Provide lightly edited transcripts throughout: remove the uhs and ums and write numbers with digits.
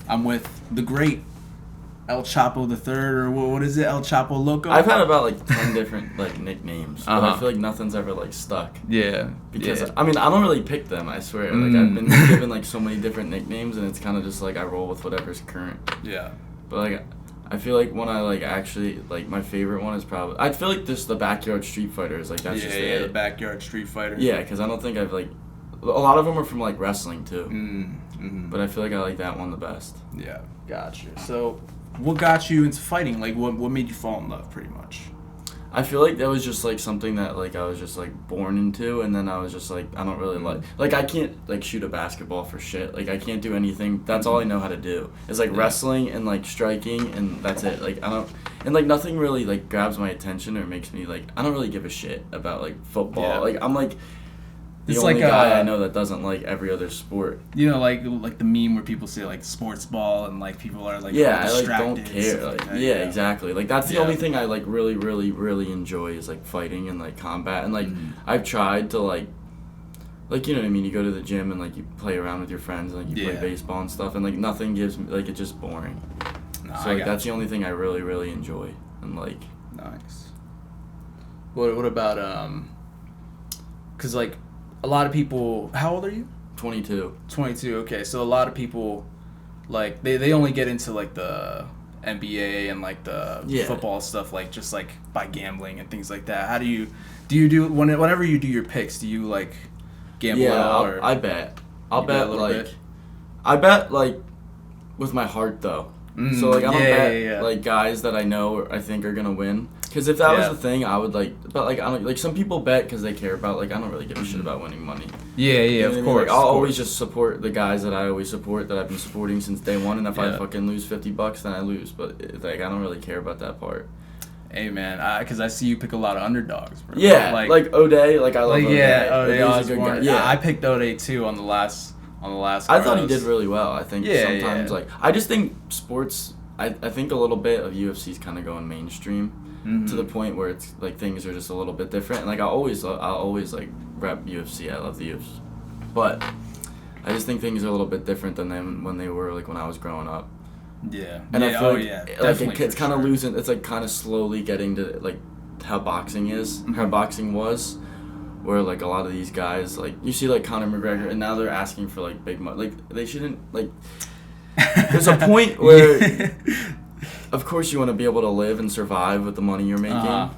I'm with the great El Chapo the Third, or what is it, El Chapo Loco? I've had about like 10 different like nicknames, but I feel like nothing's ever like stuck. Yeah. Because I mean, I don't really pick them. I swear. Like I've been given like so many different nicknames, and it's kind of just like I roll with whatever's current. Yeah. But like, I feel like when I like actually like my favorite one is probably I feel like just the backyard Streetfighter is like that's just the backyard Streetfighter. Yeah, because I don't think I've like a lot of them are from like wrestling too. But I feel like I like that one the best. Yeah. Gotcha. So. What got you into fighting? Like, what made you fall in love, pretty much? I feel like that was just, like, something that, like, I was just, like, born into, and then I was just, like, I don't really like, I can't, like, shoot a basketball for shit. Like, I can't do anything. That's all I know how to do. It's, like, wrestling and, like, striking, and that's it. Like, I don't, and, like, nothing really, like, grabs my attention or makes me, like, I don't really give a shit about, like, football. Yeah. Like, I'm, like... The it's only like guy I know that doesn't like every other sport. You know, like the meme where people say like sports ball and like people are like I like don't care. Like, yeah, exactly. Like that's the only thing I like really, really, really enjoy is like fighting and like combat and like I've tried to like you know what I mean. You go to the gym and like you play around with your friends and like you play baseball and stuff and like nothing gives me like it's just boring. So like that's the only thing I really, really enjoy and like. Nice. What about because like. A lot of people... How old are you? 22. 22, okay. So a lot of people, like, they only get into, like, the NBA and, like, the football stuff, like, just, like, by gambling and things like that. How do you whenever you do your picks, do you, like, gamble at all? Yeah, I bet. I'll bet, like... I bet, like, with my heart, though. So, like, I don't bet, like, guys that I know or I think are going to win. Because if that was the thing, I would, like... But, like, I don't... Like, some people bet because they care about... Like, I don't really give a shit about winning money. Yeah, you know of course. Like, I'll always just support the guys that I always support, that I've been supporting since day one. And if I fucking lose $50, then I lose. But, like, I don't really care about that part. Hey, man, because I see you pick a lot of underdogs, bro. Yeah, like O'Day. Like, I love O'Day. Yeah, O'Day was a good guy. Yeah, I picked O'Day, too, on the last I thought he did really well. I think sometimes, like... I just think sports... I think a little bit of UFC's kind of going mainstream to the point where it's like things are just a little bit different. And like I'll always like rep UFC. I love the UFC, but I just think things are a little bit different than them when they were like when I was growing up. Yeah, and I feel like it's kind of losing. It's like kind of slowly getting to like how boxing is, how boxing was. Where like a lot of these guys, like you see like Conor McGregor, and now they're asking for like big money. Like they shouldn't like. There's a point where, of course, you want to be able to live and survive with the money you're making,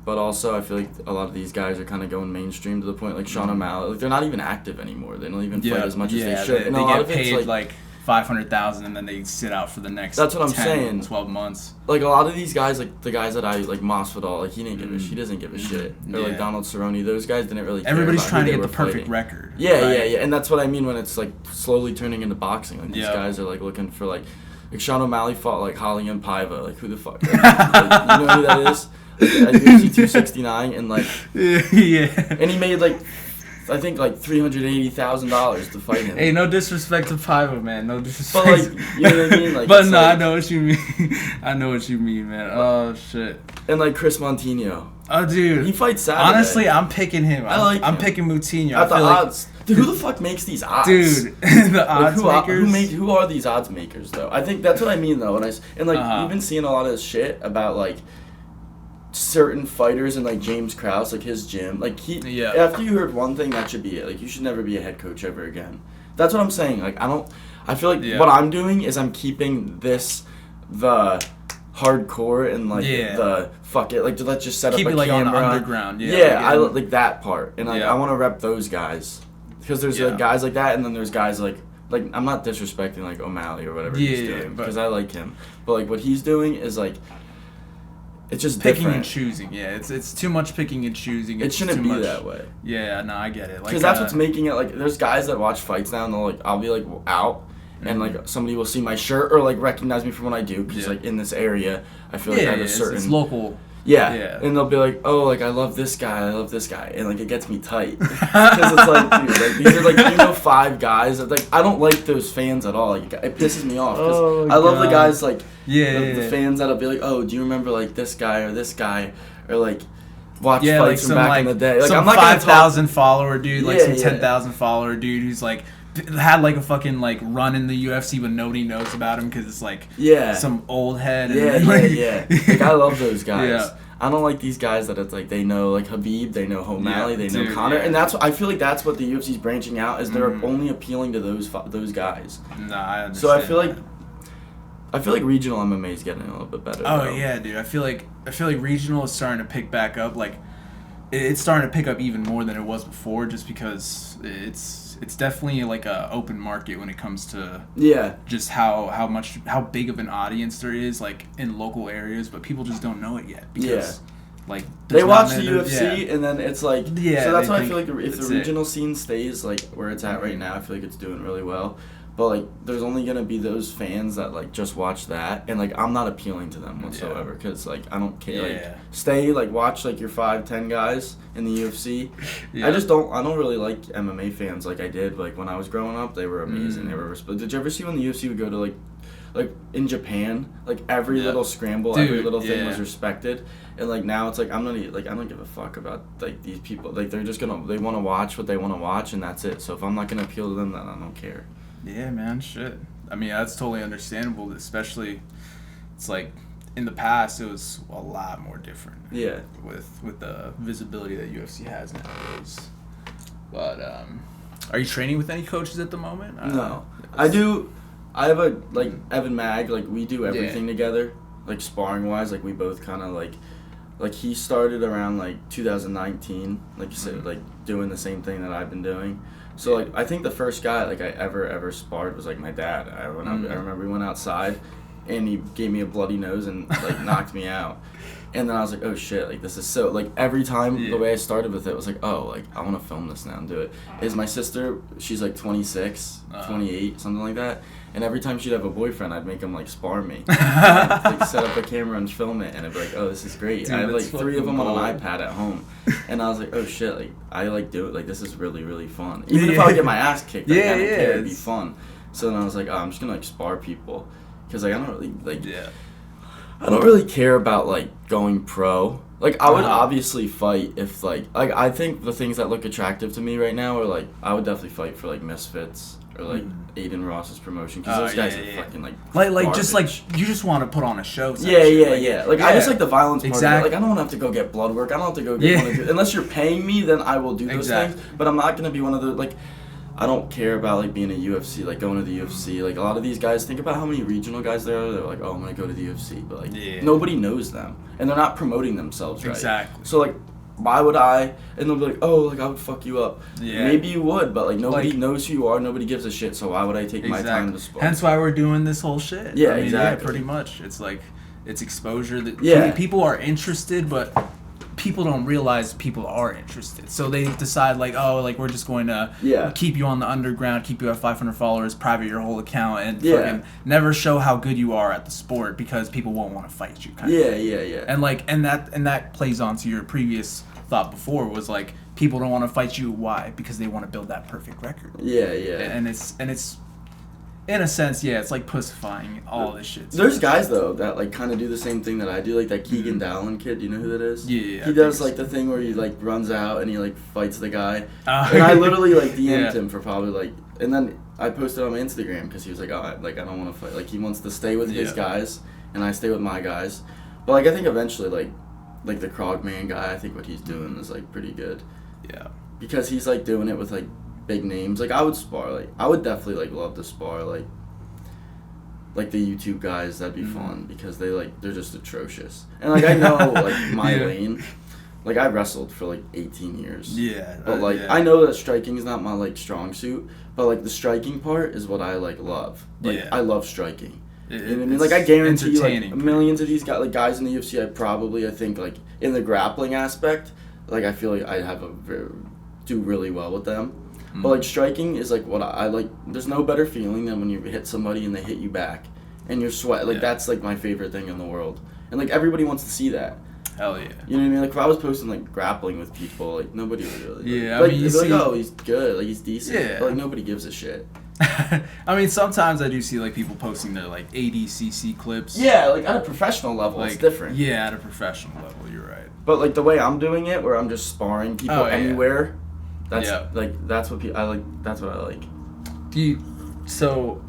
but also I feel like a lot of these guys are kind of going mainstream to the point like Sean O'Malley, like they're not even active anymore. They don't even fight as much as they should. They get paid like $500,000 and then they sit out for the next. That's what I'm saying. 12 months. Like a lot of these guys, like the guys that I like, Masvidal, like he doesn't give a shit. Or like Donald Cerrone, those guys didn't really care. Everybody's about trying who to get they the were perfect fighting. record. Yeah, and that's what I mean when it's like slowly turning into boxing. Like these guys are like looking for like Sean O'Malley fought like Holly and Paiva. Like who the fuck? Like, you know who that is? Like, at UFC 269 and like and he made like. I think like $380,000 to fight him. Hey, no disrespect to Paiva, man. No disrespect. But like, you know what I mean? Like, but no, I know what you mean. I know what you mean, man. Oh shit. And like Chris Montino. Oh, dude. He fights Saturday. Honestly, I'm picking him. I'm picking Moutinho. At the odds. Dude, who the fuck makes these odds? Dude, the odds makers. Who are these odds makers though? I think that's what I mean though. You've been seeing a lot of this shit about like. Certain fighters and like James Krause, like his gym, like after you heard one thing, that should be it. Like you should never be a head coach ever again. That's what I'm saying. Like I feel like what I'm doing is I'm keeping the hardcore and like the fuck it, like let's just set keep up it a like camera. On underground. I like that part, and like I want to rep those guys because there's like guys like that, and then there's guys like I'm not disrespecting like O'Malley or whatever he's doing because I like him, but like what he's doing is like. It's just picking different. And choosing. Yeah, it's too much picking and choosing. It shouldn't be that way. Yeah, no, I get it. Because that's what's making it like. There's guys that watch fights now, and they'll like I'll be like out, and like somebody will see my shirt or like recognize me from what I do because like in this area, I feel like I have a certain. It's local. Yeah, and they'll be like, oh, like I love this guy, and like it gets me tight because it's like, dude, like these are like 5 guys that like I don't like those fans at all. Like it pisses me off because I love the guys like the fans that'll be like, oh, do you remember like this guy or like watch fights from back in the day. Like some I'm not 5,000 follower dude, like some 10,000 follower dude who's like had like a fucking like run in the UFC, but nobody knows about him because it's like some old head. And Like I love those guys. Yeah. I don't like these guys that it's like they know like Habib, they know O'Malley, they know Conor, and I feel like that's what the UFC's branching out is they're only appealing to those guys. Nah, I understand. So I feel like regional MMA is getting a little bit better. Oh yeah, dude. I feel like regional is starting to pick back up. Like it's starting to pick up even more than it was before, just because it's definitely like a open market when it comes to just how big of an audience there is like in local areas, but people just don't know it yet because like they watch the UFC and then it's like so that's why I feel like if the regional scene stays like where it's at right now, I feel like it's doing really well. But like there's only gonna be those fans that like just watch that, and like I'm not appealing to them whatsoever because like I don't care. Like stay like watch like your 5-10 guys in the UFC. I don't really like MMA fans like I did like when I was growing up. They were amazing. They were did you ever see when the UFC would go to like in Japan, like every little scramble, every little thing was respected, and like now it's like I don't give a fuck about like these people. Like they want to watch what they want to watch, and that's it. So if I'm not gonna appeal to them, then I don't care. Yeah, man, shit. I mean, that's totally understandable, especially it's like in the past it was a lot more different. Yeah. With the visibility that UFC has nowadays. But are you training with any coaches at the moment? No. I do. I have a like Evan Mag, like we do everything together, like sparring wise, like we both kind of like he started around like 2019, like you said, like doing the same thing that I've been doing. So like I think the first guy like I ever sparred was like my dad. I remember we went outside, and he gave me a bloody nose and like knocked me out. And then I was like, oh shit, like this is so like every time the way I started with it was like, oh like I want to film this now and do it. Is my sister, she's like 26, 28, something like that. And every time she'd have a boyfriend, I'd make him like spar me. Like set up a camera and film it, and I'd be like, oh, this is great. Dude, I have like 3 of them on an iPad at home, and I was like, oh shit, like I like do it, like this is really really fun. Even if I would get my ass kicked, like, I don't care, it'd be fun. So then I was like, oh, I'm just gonna like spar people, because like I don't really like I don't really care about like going pro. Like I would obviously fight if like I think the things that look attractive to me right now are like I would definitely fight for like Misfits or like Aiden Ross's promotion, because those guys are fucking like just like you just want to put on a show. Like I just like the violence part of it. Like I don't want to have to go get blood work. I don't have to go get one of the, unless you're paying me, then I will do those things. But I'm not gonna be one of the like. I don't care about like being a UFC, like going to the UFC. Like a lot of these guys, think about how many regional guys there are. They're like, oh, I'm gonna go to the UFC, but like nobody knows them, and they're not promoting themselves right. Exactly. So like, why would I? And they'll be like, oh, like I would fuck you up. Yeah. Maybe you would, but like nobody knows who you are. Nobody gives a shit. So why would I take my time to spar? Hence why we're doing this whole shit. Yeah, exactly. Yeah, pretty much. It's like it's exposure that people are interested, but people don't realize people are interested. So they decide like, oh, like we're just going to keep you on the underground, keep you at 500 followers, private your whole account, and fucking never show how good you are at the sport because people won't want to fight you. Kind of thing. And like, and that plays on to your previous thought before was like people don't want to fight you. Why? Because they want to build that perfect record. And it's in a sense, it's like pussifying all this shit. There's guys though that like kind of do the same thing that I do, like that Keegan Dallin kid. Do you know who that is? Yeah. He does like the thing where he like runs out and he like fights the guy. And I literally like DM'd him for probably like, and then I posted on my Instagram because he was like, oh, I don't want to fight. Like he wants to stay with his guys, and I stay with my guys. But like I think eventually like the Krogman guy, I think what he's doing is like pretty good. Yeah. Because he's like doing it with like big names. Like I would spar, like I would definitely like love to spar like the YouTube guys. That'd be fun because they're just atrocious. And like I know like my lane. Like I wrestled for like 18 years. But like I know that striking is not my like strong suit, but like the striking part is what I like love. Like I love striking. You know what I mean? Like I guarantee you, like millions of these guys in the UFC, I think like in the grappling aspect, like I feel like I have do really well with them. But like striking is like what I like. There's no better feeling than when you hit somebody and they hit you back, and you're sweat. Like that's like my favorite thing in the world, and like everybody wants to see that. Hell yeah. You know what I mean? Like if I was posting like grappling with people, like nobody would really. Yeah, like, I mean, you see, like, oh, he's good, like he's decent. Yeah. But like nobody gives a shit. I mean, sometimes I do see like people posting their like ADCC clips. Yeah, like at a professional level, like, it's different. Yeah, at a professional level, you're right. But like the way I'm doing it, where I'm just sparring people anywhere. That's like that's what I like. So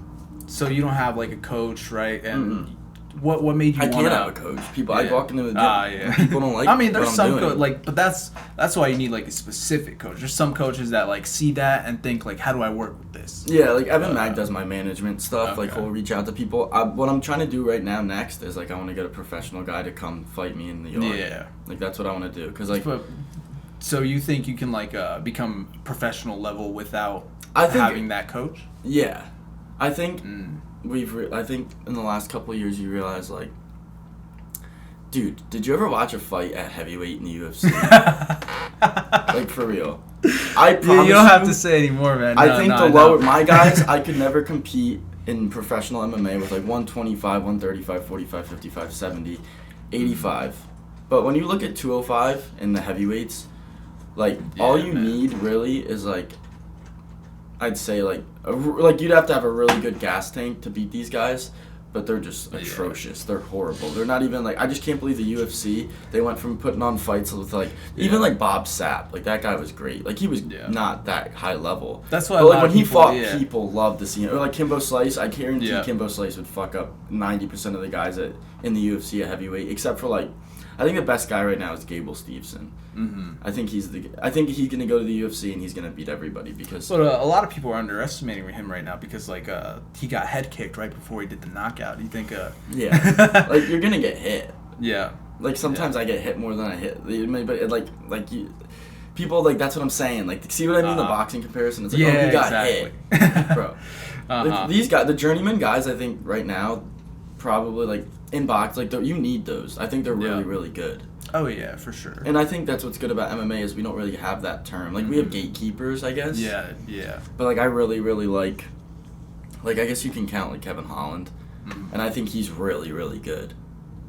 you don't have like a coach, right? And what made you? I can't have a coach. I walk into the gym. People don't like. I mean, there's some but that's why you need like a specific coach. There's some coaches that like see that and think like, how do I work with this? Yeah, like Evan Mag does my management stuff. Okay. Like he'll reach out to people. What I'm trying to do right now next is like I want to get a professional guy to come fight me in the yard. Yeah. Like that's what I want to do because like. So you think you can like become professional level without having that coach? Yeah, I think. I think in the last couple of years you realize like, dude, did you ever watch a fight at heavyweight in the UFC? Like for real. I promise you don't have to say anymore, man. I think my guys, I could never compete in professional MMA with like 125, 135, 45, 55, 70, 85. But when you look at 205 in the heavyweights, like all you need really is like, I'd say like you'd have to have a really good gas tank to beat these guys, but they're just atrocious. They're horrible. They're not even like, I just can't believe the UFC, they went from putting on fights with like even like Bob Sapp, like that guy was great. Like he was not that high level. That's why. But like when he fought, people loved to see him. Or like Kimbo Slice, I guarantee Kimbo Slice would fuck up 90% of the guys in the UFC at heavyweight, except for like, I think the best guy right now is Gable Steveson. Mm-hmm. I think he's gonna go to the UFC and he's gonna beat everybody because. But a lot of people are underestimating him right now because like he got head kicked right before he did the knockout. You think? Yeah, like you're gonna get hit. Yeah. Like sometimes I get hit more than I hit. But people like that's what I'm saying. Like see what I mean? The boxing comparison. It's like you got hit, bro. Like, these guys, the journeyman guys, I think right now, probably like in box, like you need those. I think they're really really good. Oh yeah, for sure. And I think that's what's good about MMA is we don't really have that term. Like we have gatekeepers, I guess. Yeah. But like I really really like I guess you can count like Kevin Holland, and I think he's really really good.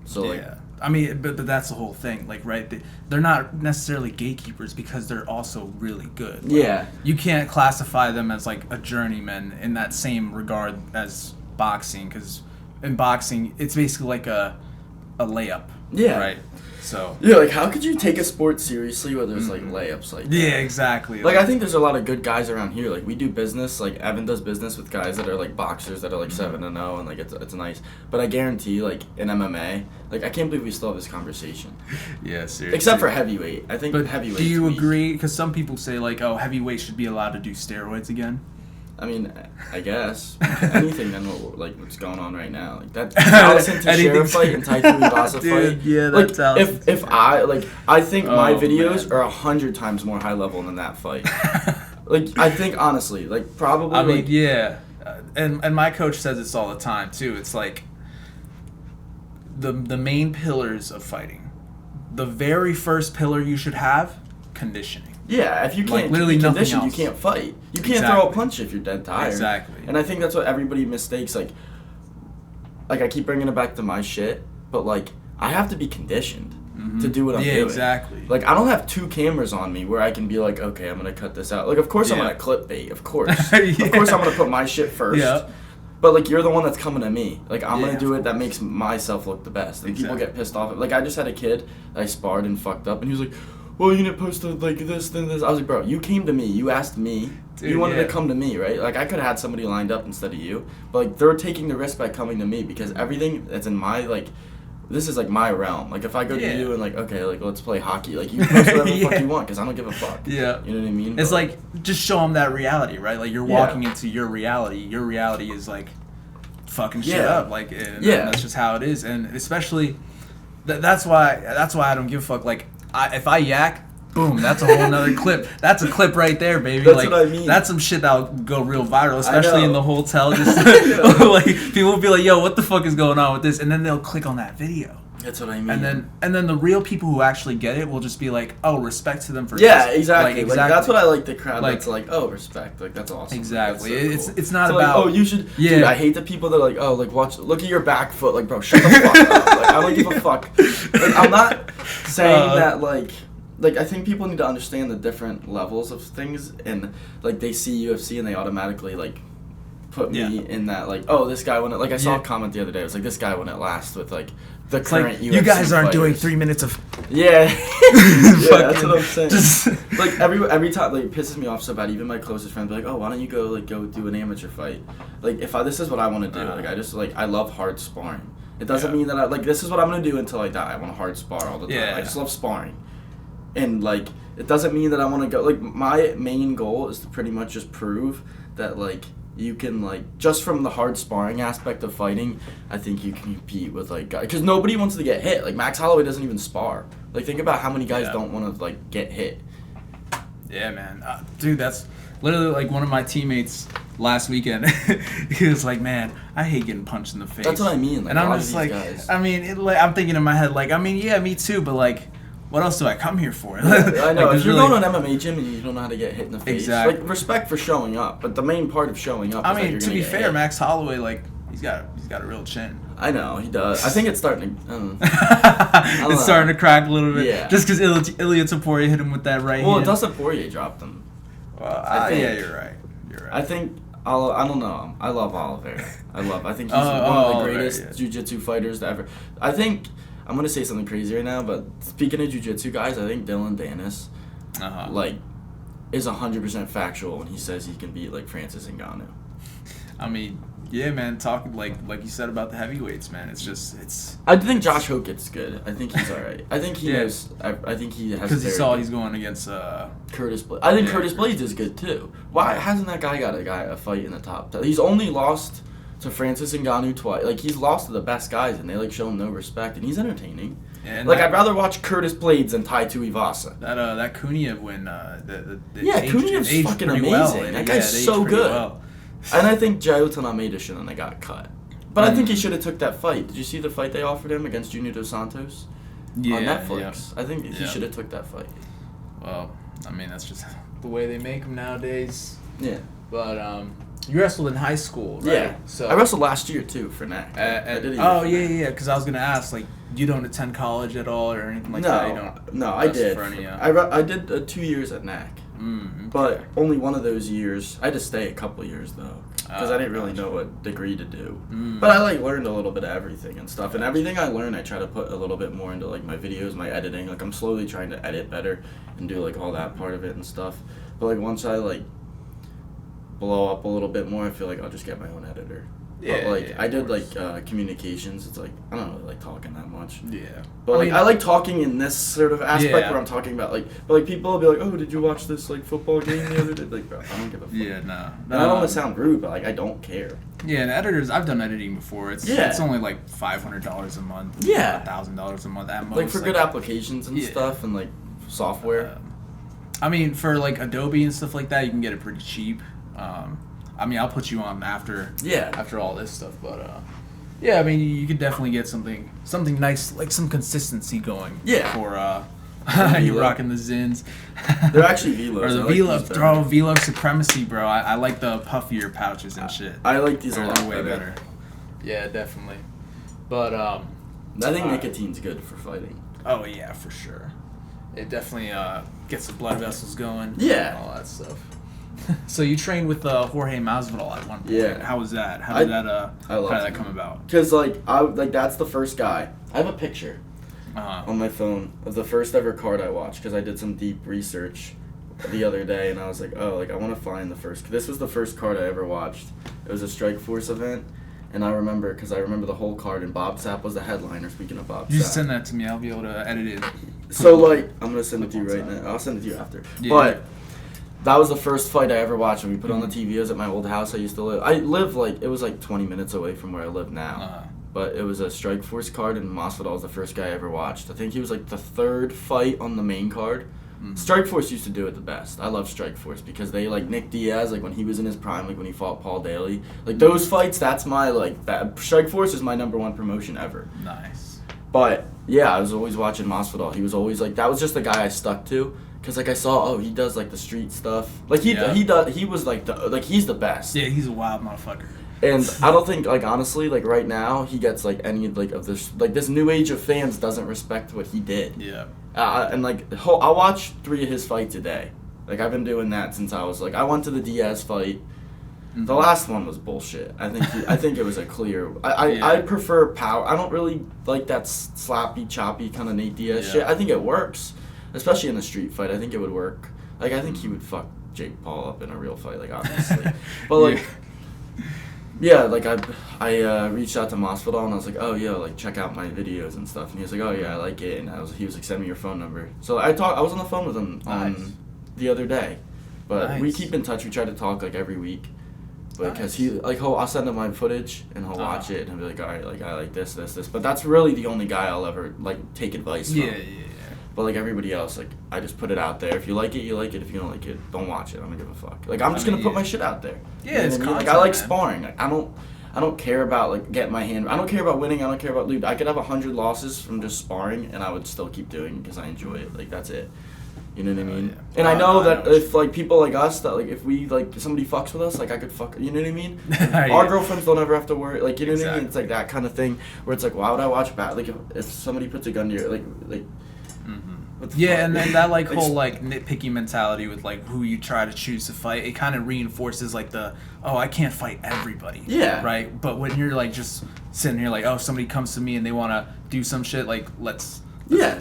So like. I mean, but that's the whole thing, like, right? They're not necessarily gatekeepers because they're also really good. Like, you can't classify them as, like, a journeyman in that same regard as boxing, because in boxing, it's basically like a layup. Yeah. Right? So. Yeah, like, how could you take a sport seriously where there's, like, layups like that? Yeah, exactly. Like, I think there's a lot of good guys around here. Like, we do business. Like, Evan does business with guys that are, like, boxers that are, like, 7-0, and, like, it's nice. But I guarantee, like, in MMA, like, I can't believe we still have this conversation. Yeah, seriously. Except for heavyweight. I think heavyweight. Do you agree? Because some people say, like, oh, heavyweight should be allowed to do steroids again. I mean, I guess anything than what's going on right now, like that Allison Teixeira fight and Tai Tuivasa fight. Yeah, that's like if I think my videos are 100 times more high level than that fight. Like I think honestly, like probably. I mean, yeah, and my coach says this all the time too. It's like the main pillars of fighting. The very first pillar you should have, conditioning. Yeah, if you can't be conditioned, you can't fight. You can't throw a punch if you're dead tired. Exactly. And I think that's what everybody mistakes. Like I keep bringing it back to my shit, but like I have to be conditioned to do what I'm doing. Yeah, exactly. Like I don't have 2 cameras on me where I can be like, okay, I'm gonna cut this out. Like of course I'm gonna clip bait. Of course. Of course I'm gonna put my shit first. Yeah. But like you're the one that's coming to me. Like I'm gonna do it that makes myself look the best. And people get pissed off. Like I just had a kid that I sparred and fucked up, and he was like, well, you didn't post like this, then this. I was like, bro, you came to me. You asked me. Dude, you wanted to come to me, right? Like, I could have had somebody lined up instead of you. But, like, they're taking the risk by coming to me because everything that's in my, like, this is, like, my realm. Like, if I go to you and, like, okay, like, let's play hockey. Like, you post whatever the fuck you want because I don't give a fuck. Yeah. You know what I mean? It's like, just show them that reality, right? Like, you're walking into your reality. Your reality is, like, fucking shit up. Like, and that's just how it is. And especially, that's why I don't give a fuck. Like, if I yak, boom, that's a whole nother clip. That's a clip right there, baby. That's what I mean. That's some shit that'll go real viral, especially in the hotel. Just like people will be like, "Yo, what the fuck is going on with this?" And then they'll click on that video. That's what I mean. And then the real people who actually get it will just be like, "Oh, respect to them for exactly. Like that's what I like the crowd. Like, that's like, oh, respect. Like that's awesome. Exactly. Like, that's so cool. It's not so about. Like, oh, you should. Yeah. Dude, I hate the people that are like, oh, like look at your back foot. Like, bro, shut the fuck up. Like, I don't give a fuck. Like, I'm not saying that like I think people need to understand the different levels of things, and like they see UFC and they automatically like put me in that, like, oh, this guy wouldn't, like, I saw a comment the other day, it was like, this guy wouldn't last with, like, the it's current UFC you guys aren't fighters. doing 3 minutes of... Yeah. That's what I'm saying. Like, every time, like, it pisses me off so bad, even my closest friends be like, oh, why don't you go do an amateur fight? Like, this is what I want to do, like, I love hard sparring. It doesn't mean that this is what I'm going to do until I die. I want to hard spar all the time. I just love sparring. And, like, it doesn't mean that I want to go, like, my main goal is to pretty much just prove that, like, you can, like, just from the hard sparring aspect of fighting, I think you can compete with, like, guys. Because nobody wants to get hit. Like, Max Holloway doesn't even spar. Like, think about how many guys don't want to, like, get hit. Yeah, man. Dude, that's literally, like, one of my teammates last weekend. He was like, man, I hate getting punched in the face. That's what I mean. Like, and I'm just like, guys. I mean, I'm thinking in my head, like, I mean, yeah, me too, but, like, what else do I come here for? I know. Like, if you're going to an MMA gym and you don't know how to get hit in the face, like, respect for showing up, but the main part of showing up. I mean, to be fair, Max Holloway, like, he's got a real chin. I know he does. I think it's starting to. It's starting to crack a little bit. Yeah. Just because Ilia Topuria hit him with that right hand. Well, Dustin Poirier dropped him. Well, yeah, you're right. I think. I don't know. I love Oliveira. I think he's one of the greatest jiu-jitsu fighters to ever. I think. I'm going to say something crazy right now, but speaking of jiu-jitsu guys, I think Dylan Danis, like, is 100% factual when he says he can beat, like, Francis Ngannou. I mean, yeah, man, talking, like you said about the heavyweights, man, it's... I think Josh Hokett's good. I think he's all right. I think he knows... I think he has... Because he's going against... Curtis Blades. I think Curtis Blades is good, too. Why hasn't that guy got a fight in the top 10? He's only lost... to Francis Ngannou twice. Like, he's lost to the best guys, and they, like, show him no respect, and he's entertaining. And like, I'd rather watch Curtis Blades than Tai Tuivasa. That Kuniev win, Kuniev's fucking amazing. Well, that guy's so good. Well. And I think Jairo Tanameda shouldn't have got cut. But I think he should have took that fight. Did you see the fight they offered him against Junior Dos Santos? On Netflix. Yeah. I think he should have took that fight. Well, I mean, that's just the way they make them nowadays. Yeah. But, you wrestled in high school, right? Yeah. So I wrestled last year, too, for NAC. Because I was going to ask, like, you don't attend college at all or anything like that? You don't no, I did. I did 2 years at NAC. But only one of those years, I had to stay a couple years, though, because I didn't really know what degree to do. But I, like, learned a little bit of everything and stuff. And everything I learned, I try to put a little bit more into, like, my videos, my editing. Like, I'm slowly trying to edit better and do, like, all that part of it and stuff. But, like, once I, like, blow up a little bit more, I feel like I'll just get my own editor. Yeah, but, like, I did, like, communications. It's like, I don't really like talking that much. Yeah. But, I like talking in this sort of aspect where I'm talking about, like, but, like, people will be like, oh, did you watch this, like, football game the other day? Like, bro, I don't give a fuck. Yeah, no. And I don't want to sound rude, but, like, I don't care. Yeah, and editors, I've done editing before. It's only, like, $500 a month. Yeah. $1,000 a month at most. Like, for good applications and stuff and, like, software. I mean, for, like, Adobe and stuff like that, you can get it pretty cheap. I mean, I'll put you on after all this stuff, but yeah, I mean, you could definitely get something nice, like some consistency going. Yeah. For you rocking the Zins. They're actually Velos. Or the Velo Supremacy, bro. I like the puffier pouches and shit. I like these a lot way better. Yeah, definitely. But I think nicotine's good for fighting. Oh yeah, for sure. It definitely gets the blood vessels going. Yeah. And all that stuff. So you trained with Jorge Masvidal at one point. Yeah. How was that? How did that come about? Because that's the first guy. I have a picture on my phone of the first ever card I watched because I did some deep research the other day and I was like, oh, like I want to find the first. This was the first card I ever watched. It was a Strikeforce event. And I remember the whole card, and Bob Sapp was the headliner. Speaking of Bob Sapp. You just send that to me. I'll be able to edit it. So, like, I'm going to send it to you right now. I'll send it to you after. Yeah. But that was the first fight I ever watched. When we put on the TV, I was at my old house I used to live. I live, like, it was, like, 20 minutes away from where I live now. But it was a Strikeforce card, and Masvidal was the first guy I ever watched. I think he was, like, the third fight on the main card. Strikeforce used to do it the best. I love Strikeforce because they, like, Nick Diaz, like, when he was in his prime, like, when he fought Paul Daly. Like, those fights, that's my, like, Strikeforce is my #1 promotion ever. Nice. But, yeah, I was always watching Masvidal. He was always, like, that was just the guy I stuck to. Because, like, I saw, he does, like, the street stuff. Like, he was, like, he's the best. Yeah, he's a wild motherfucker. And I don't think, like, honestly, like, right now, he gets, like, any, like, of this, like, this new age of fans doesn't respect what he did. Yeah. And, like, I watch 3 of his fights a day. Like, I've been doing that since I was, like, I went to the Diaz fight. Mm-hmm. The last one was bullshit. I think it was a clear. I prefer power. I don't really like that slappy, choppy kind of Nate Diaz shit. I think it works, especially in a street fight. I think it would work. Like, I think he would fuck Jake Paul up in a real fight, like, obviously. But, like, yeah, like, I reached out to Masvidal, and I was like, oh, yo, like, check out my videos and stuff. And he was like, oh, yeah, I like it. And he was like, send me your phone number. So I was on the phone with him the other day. But we keep in touch. We try to talk, like, every week. Because I'll send him my footage, and he'll watch it, and he'll be like, all right, like, I like this. But that's really the only guy I'll ever, like, take advice from. Yeah. But, like, everybody else, like, I just put it out there. If you like it, you like it. If you don't like it, don't watch it. I don't give a fuck. Like, I'm just going to put my shit out there. Yeah, it's content, like, I like sparring. Like, I don't care about, like, getting my hand. I don't care about winning. I don't care about losing. I could have 100 losses from just sparring, and I would still keep doing it because I enjoy it. Like, that's it. You know what I mean? Yeah. And I know that if, like, people like us, that, like, if we, like, somebody fucks with us, like, I could fuck, you know what I mean? Our girlfriends don't ever have to worry, like, you know what I mean? It's, like, that kind of thing where it's, like, why would I watch like, if somebody puts a gun to your, like yeah, and then that, like, whole, like, nitpicky mentality with, like, who you try to choose to fight, it kind of reinforces, like, I can't fight everybody. Yeah. Right? But when you're, like, just sitting here, like, somebody comes to me and they want to do some shit, like, let's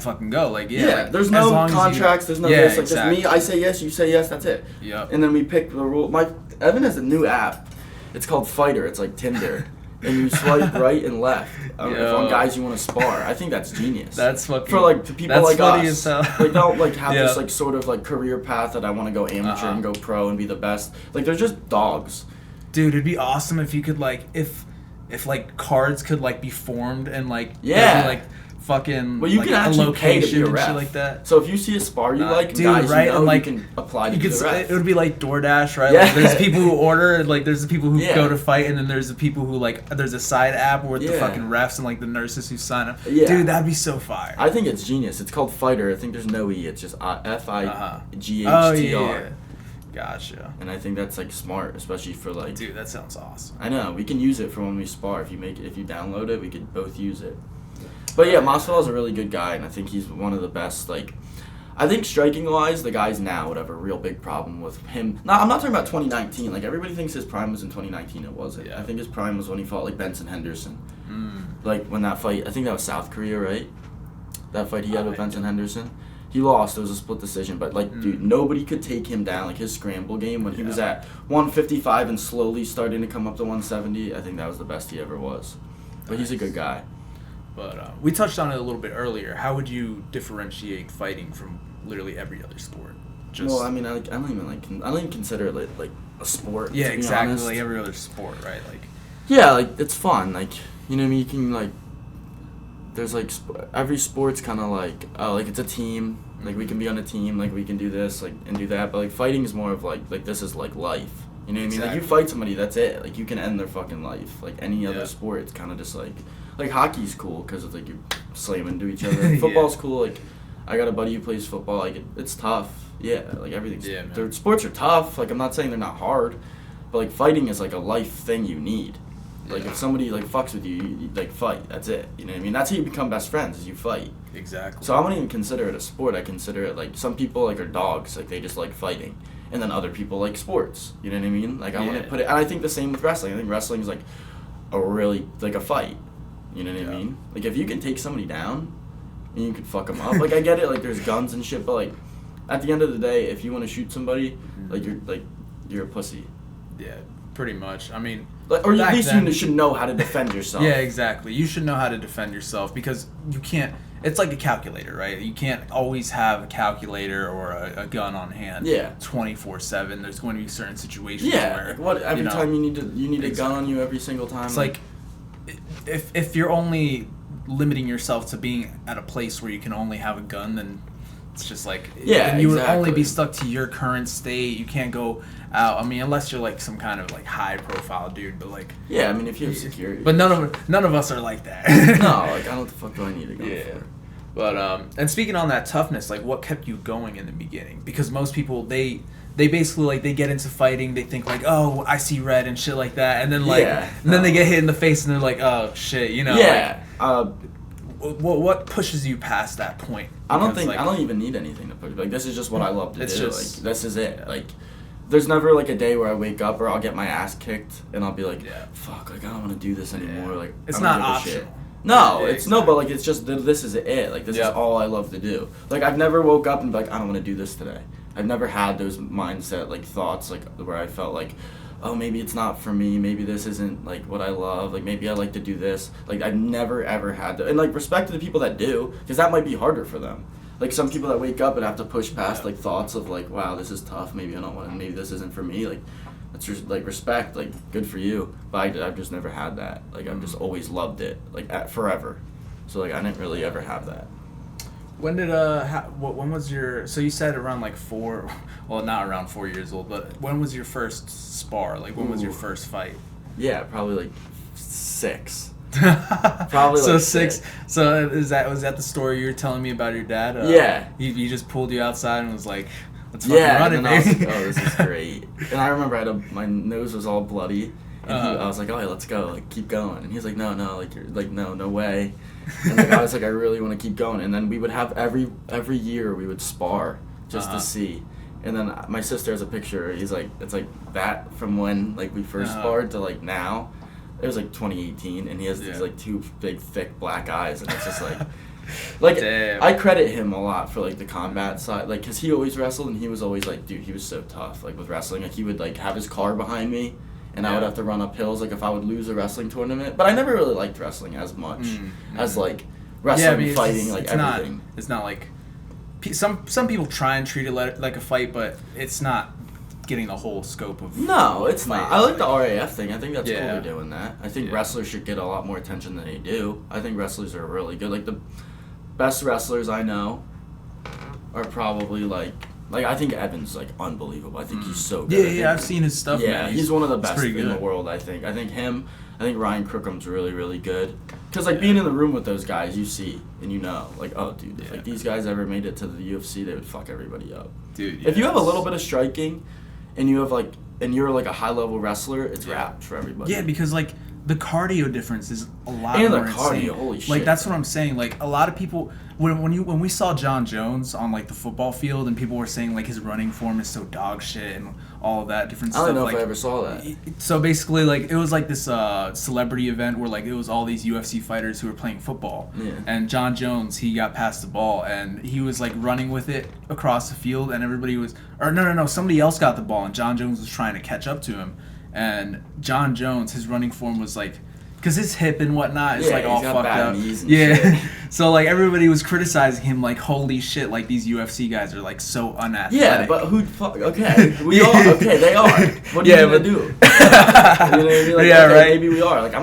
fucking go. Like, like, there's no contracts, there's no this. Like, just me, I say yes, you say yes, that's it. Yeah. And then we pick the rule. Evan has a new app. It's called Fighter. It's like Tinder. And you swipe right and left on guys you want to spar. I think that's genius. That's fucking... For, like, people like us. Like, don't, like, have this, like, sort of, like, career path that I want to go amateur and go pro and be the best. Like, they're just dogs. Dude, it'd be awesome if you could, like, if like, cards could, like, be formed and, like... Yeah. Be, like, fucking, well, you like, can actually a location pay to be a ref. And shit like that. So if you see a spar you like, dude, guys right? you know, and, like, you can apply to be the ref. It would be like DoorDash, right? Yeah. Like, there's people who order, and, like, there's the people who go to fight, and then there's the people who, like, there's a side app with the fucking refs and, like, the nurses who sign up. Yeah. Dude, that'd be so fire. I think it's genius. It's called Fighter. I think there's no E. It's just FIGHTR. Oh, yeah. Gotcha. And I think that's, like, smart, especially for, like... Dude, that sounds awesome. I know. We can use it for when we spar. If you download it, we could both use it. But yeah, Masvidal is a really good guy, and I think he's one of the best. Like, I think striking-wise, the guys now would have a real big problem with him. Now, I'm not talking about 2019. Like, everybody thinks his prime was in 2019. It wasn't. Yeah. I think his prime was when he fought, like, Benson Henderson. Like, when that fight, I think that was South Korea, right? That fight he had with Benson Henderson. He lost. It was a split decision. But, like, dude, nobody could take him down. Like, his scramble game, when he was at 155 and slowly starting to come up to 170, I think that was the best he ever was. But he's a good guy. But we touched on it a little bit earlier. How would you differentiate fighting from literally every other sport? Well, I mean, I don't even consider it like a sport. Yeah, exactly. Like every other sport, right? Like. Yeah, like it's fun. Like, you know what I mean? You can, like. There's like every sport's kind of like it's a team. Like, we can be on a team. Like, we can do this and do that. But like fighting is more of like this is like life. You know what I mean? Like, you fight somebody, that's it. Like, you can end their fucking life. Like, any other sport, it's kind of just like hockey's cool because it's like you slam into each other. Football's cool. Like, I got a buddy who plays football. Like, it's tough. Yeah, like everything's. Yeah, man. Their sports are tough. Like, I'm not saying they're not hard, but like fighting is like a life thing you need. Like, if somebody like fucks with you, you like fight. That's it. You know what I mean? That's how you become best friends, is you fight. Exactly. So I wouldn't even consider it a sport. I consider it like some people like are dogs. Like, they just like fighting. And then other people like sports. You know what I mean? Like, I wouldn't put it. And I think the same with wrestling. I think wrestling is like a really like a fight. You know what I mean? Like, if you can take somebody down and you can fuck them up. Like, I get it. Like, there's guns and shit, but like at the end of the day, if you want to shoot somebody, like you're a pussy. Yeah, pretty much. I mean. Or at least you should know how to defend yourself. Yeah, exactly. You should know how to defend yourself because you can't. It's like a calculator, right? You can't always have a calculator or a gun on hand. Yeah. 24/7. There's going to be certain situations where every time you need a gun on you every single time. It's like if you're only limiting yourself to being at a place where you can only have a gun, then it's just like you would only be stuck to your current state. You can't go out. I mean, unless you're like some kind of like high profile dude, but like I mean, if you have security. But none of us are like that. No, like, I don't know what the fuck do I need a gun for. But and speaking on that toughness, like, what kept you going in the beginning? Because most people they basically like they get into fighting, they think like, oh, I see red and shit like that, and then like and then they get hit in the face and they're like, oh shit, you know. Yeah. Like, what pushes you past that point? I don't even need anything to push. Like, this is just what I love to do. Like, this is it. Like, there's never like a day where I wake up or I'll get my ass kicked and I'll be like, fuck, like I don't want to do this anymore. Like it's not optional. No, it's exactly. No, but like it's just this is it. Like this is all I love to do. Like I've never woke up and be like I don't want to do this today. I've never had those mindset like thoughts like where I felt like, oh maybe it's not for me. Maybe this isn't like what I love. Like maybe I like to do this. Like I've never ever had to. And like respect to the people that do, because that might be harder for them. Like some people that wake up and have to push past like thoughts of like, wow, this is tough. Maybe I don't want. Maybe this isn't for me. Like that's just like respect. Like good for you. But I've just never had that. Like I've just always loved it. Like forever. So like I didn't really ever have that. When did when was your? So you said around like 4. Well, not around 4 years old, but when was your first spar? Like when was your first fight? Yeah, probably like 6. Probably so like 6. So was that the story you were telling me about your dad? Yeah. He just pulled you outside and was like, "Let's fucking run it, baby." I was like, "Oh, this is great." And I remember my nose was all bloody, and I was like, "Oh, yeah, let's go, like keep going." And he's like, "No, like you're like no way." And like, I was like, "I really want to keep going." And then we would have every year we would spar just to see. And then my sister has a picture. He's like, it's like that from when like we first sparred to like now. It was like 2018, and he has these like 2 big, thick black eyes, and it's just like Damn. I credit him a lot for like the combat side, like because he always wrestled, and he was always like, dude, he was so tough, like with wrestling. Like he would like have his car behind me, and I would have to run up hills, like if I would lose a wrestling tournament. But I never really liked wrestling as much as like wrestling, fighting, like everything. It's not like some people try and treat it like a fight, but it's not getting the whole scope of it's not. I like the RAF thing. I think that's cool they're doing that. I think wrestlers should get a lot more attention than they do. I think wrestlers are really good. Like the best wrestlers I know are probably like I think Evan's like unbelievable. I think he's so good. Yeah, I've seen his stuff. Yeah, man. He's one of the best in the world. I think him. I think Ryan Crookham's really, really good. Because, like, being in the room with those guys, you see and you know, like, oh, dude, if like, these guys ever made it to the UFC, they would fuck everybody up. Dude, if you have a little bit of striking and you have, like, and you're, like, a high-level wrestler, it's wrapped for everybody. Yeah, because, like, the cardio difference is a lot more more insane. And the cardio, holy shit. Like, that's what I'm saying. Like, a lot of people... When we saw John Jones on like the football field and people were saying like his running form is so dog shit and all of that different stuff. I don't know like, if I ever saw that. So basically like it was like this celebrity event where like it was all these UFC fighters who were playing football. Yeah. And John Jones, he got past the ball and he was like running with it across the field and everybody was somebody else got the ball and John Jones was trying to catch up to him. And John Jones, his running form was like, because his hip and whatnot is like all fucked up. Shit. So like everybody was criticizing him like, holy shit, like these UFC guys are like so unathletic. Yeah, but okay. We are. Okay, they are. What are you gonna do? You know what I mean? Like, right. Maybe we are. Like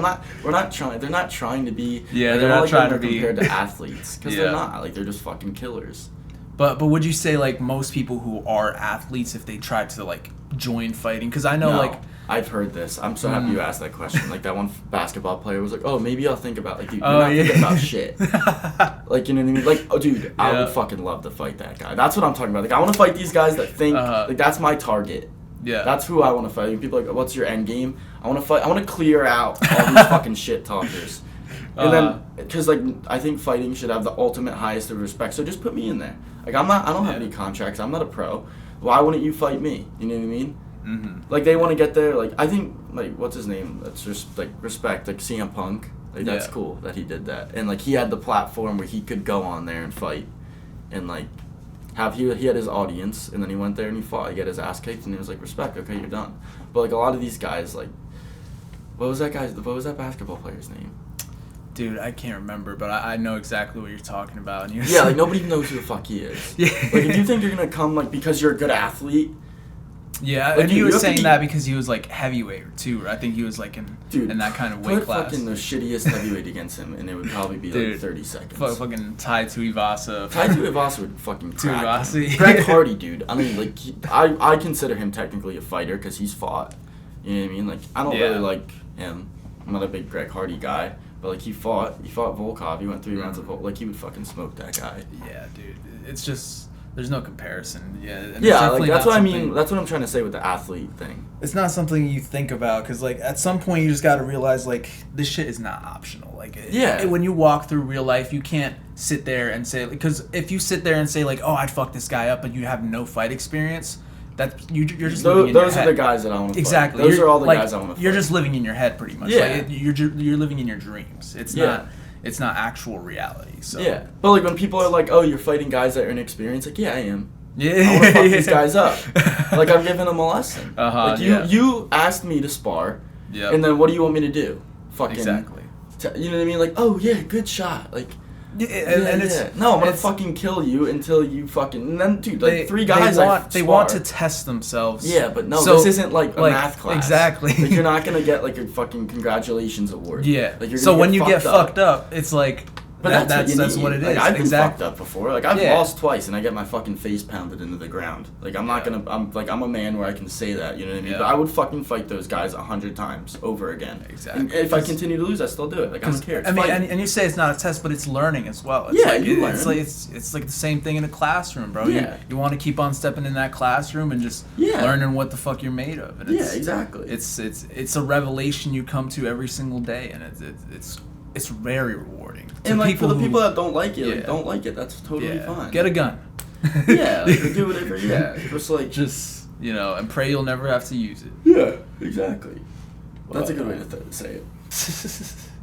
we're not trying. They're not trying to be. Yeah, like, they're not trying to be compared to athletes because they're not. Like they're just fucking killers. But would you say like most people who are athletes, if they tried to like join fighting, because I know like. I've heard this. I'm so happy you asked that question. Like that one basketball player was like, "Oh, maybe I'll think about like, dude, you're not thinking about shit." Like, you know what I mean? Like, oh, dude, I would fucking love to fight that guy. That's what I'm talking about. Like, I want to fight these guys that think like that's my target. Yeah. That's who I want to fight. And people are like, "What's your end game?" I want to fight. I want to clear out all these fucking shit talkers. And then, because like I think fighting should have the ultimate highest of respect. So just put me in there. Like I don't have any contracts. I'm not a pro. Why wouldn't you fight me? You know what I mean? Mm-hmm. Like they want to get there. Like I think like what's his name? That's just like respect. Like CM Punk. Like that's cool that he did that. And like he had the platform where he could go on there and fight, and like he had his audience. And then he went there and he fought. He got his ass kicked and he was like, respect. Okay, you're done. But like a lot of these guys, like what was that basketball player's name? Dude, I can't remember, but I know exactly what you're talking about. And like nobody knows who the fuck he is. Yeah. Like if you think you're gonna come like because you're a good athlete. Yeah, like, and he was saying that because he was like heavyweight too. I think he was like in that kind of weight class. Put fucking the shittiest heavyweight against him, and it would probably be like 30 seconds. Fucking Tai Tuivasa. Tai Tuivasa would fucking crack him. Greg Hardy, dude. I mean, like I consider him technically a fighter because he's fought. You know what I mean? Like I don't really like him. I'm not a big Greg Hardy guy, but like he fought Volkov. He went 3 rounds of Volkov. Like he would fucking smoke that guy. Yeah, dude. It's just. There's no comparison. Like that's what I mean. That's what I'm trying to say with the athlete thing. It's not something you think about because, like, at some point you just got to realize, like, this shit is not optional. Like, when you walk through real life, you can't sit there and say, because if you sit there and say, like, oh, I'd fuck this guy up, but you have no fight experience, you're just living in your head. Those are the guys that I want to exactly. Those are all the guys I want to fight. You're just living in your head pretty much. Yeah. You're living in your dreams. It's not actual reality. So yeah, but like when people are like, "Oh, you're fighting guys that are inexperienced," like, yeah, I am. Yeah, I want to fuck these guys up. Like I'm giving them a lesson. Like you asked me to spar, and then what do you want me to do? Fucking exactly. You know what I mean? Like, oh yeah, good shot. Like. And it's no, I'm gonna fucking kill you until you fucking. And then, dude, like three guys. They want to test themselves. Yeah, but no, this isn't like a math class. Exactly. Like you're not gonna get like a fucking congratulations award. Yeah. Like you're so when you get fucked up, it's like. But that's what it is. Like, I've been fucked up before. Like I've lost twice, and I get my fucking face pounded into the ground. Like I'm not gonna. I'm a man where I can say that. You know what I mean? But I would fucking fight those guys 100 times over again. Exactly. And if I continue to lose, I still do it. Like I don't care. I mean, and you say it's not a test, but it's learning as well. It's you learn. It's like the same thing in a classroom, bro. Yeah. You want to keep on stepping in that classroom and just learning what the fuck you're made of. And exactly. It's a revelation you come to every single day, and it's very rewarding. And like for the people that don't like it, don't like it. That's totally fine. Get a gun. Like, do whatever. And pray you'll never have to use it. Yeah, exactly. Well, that's a good way to say it.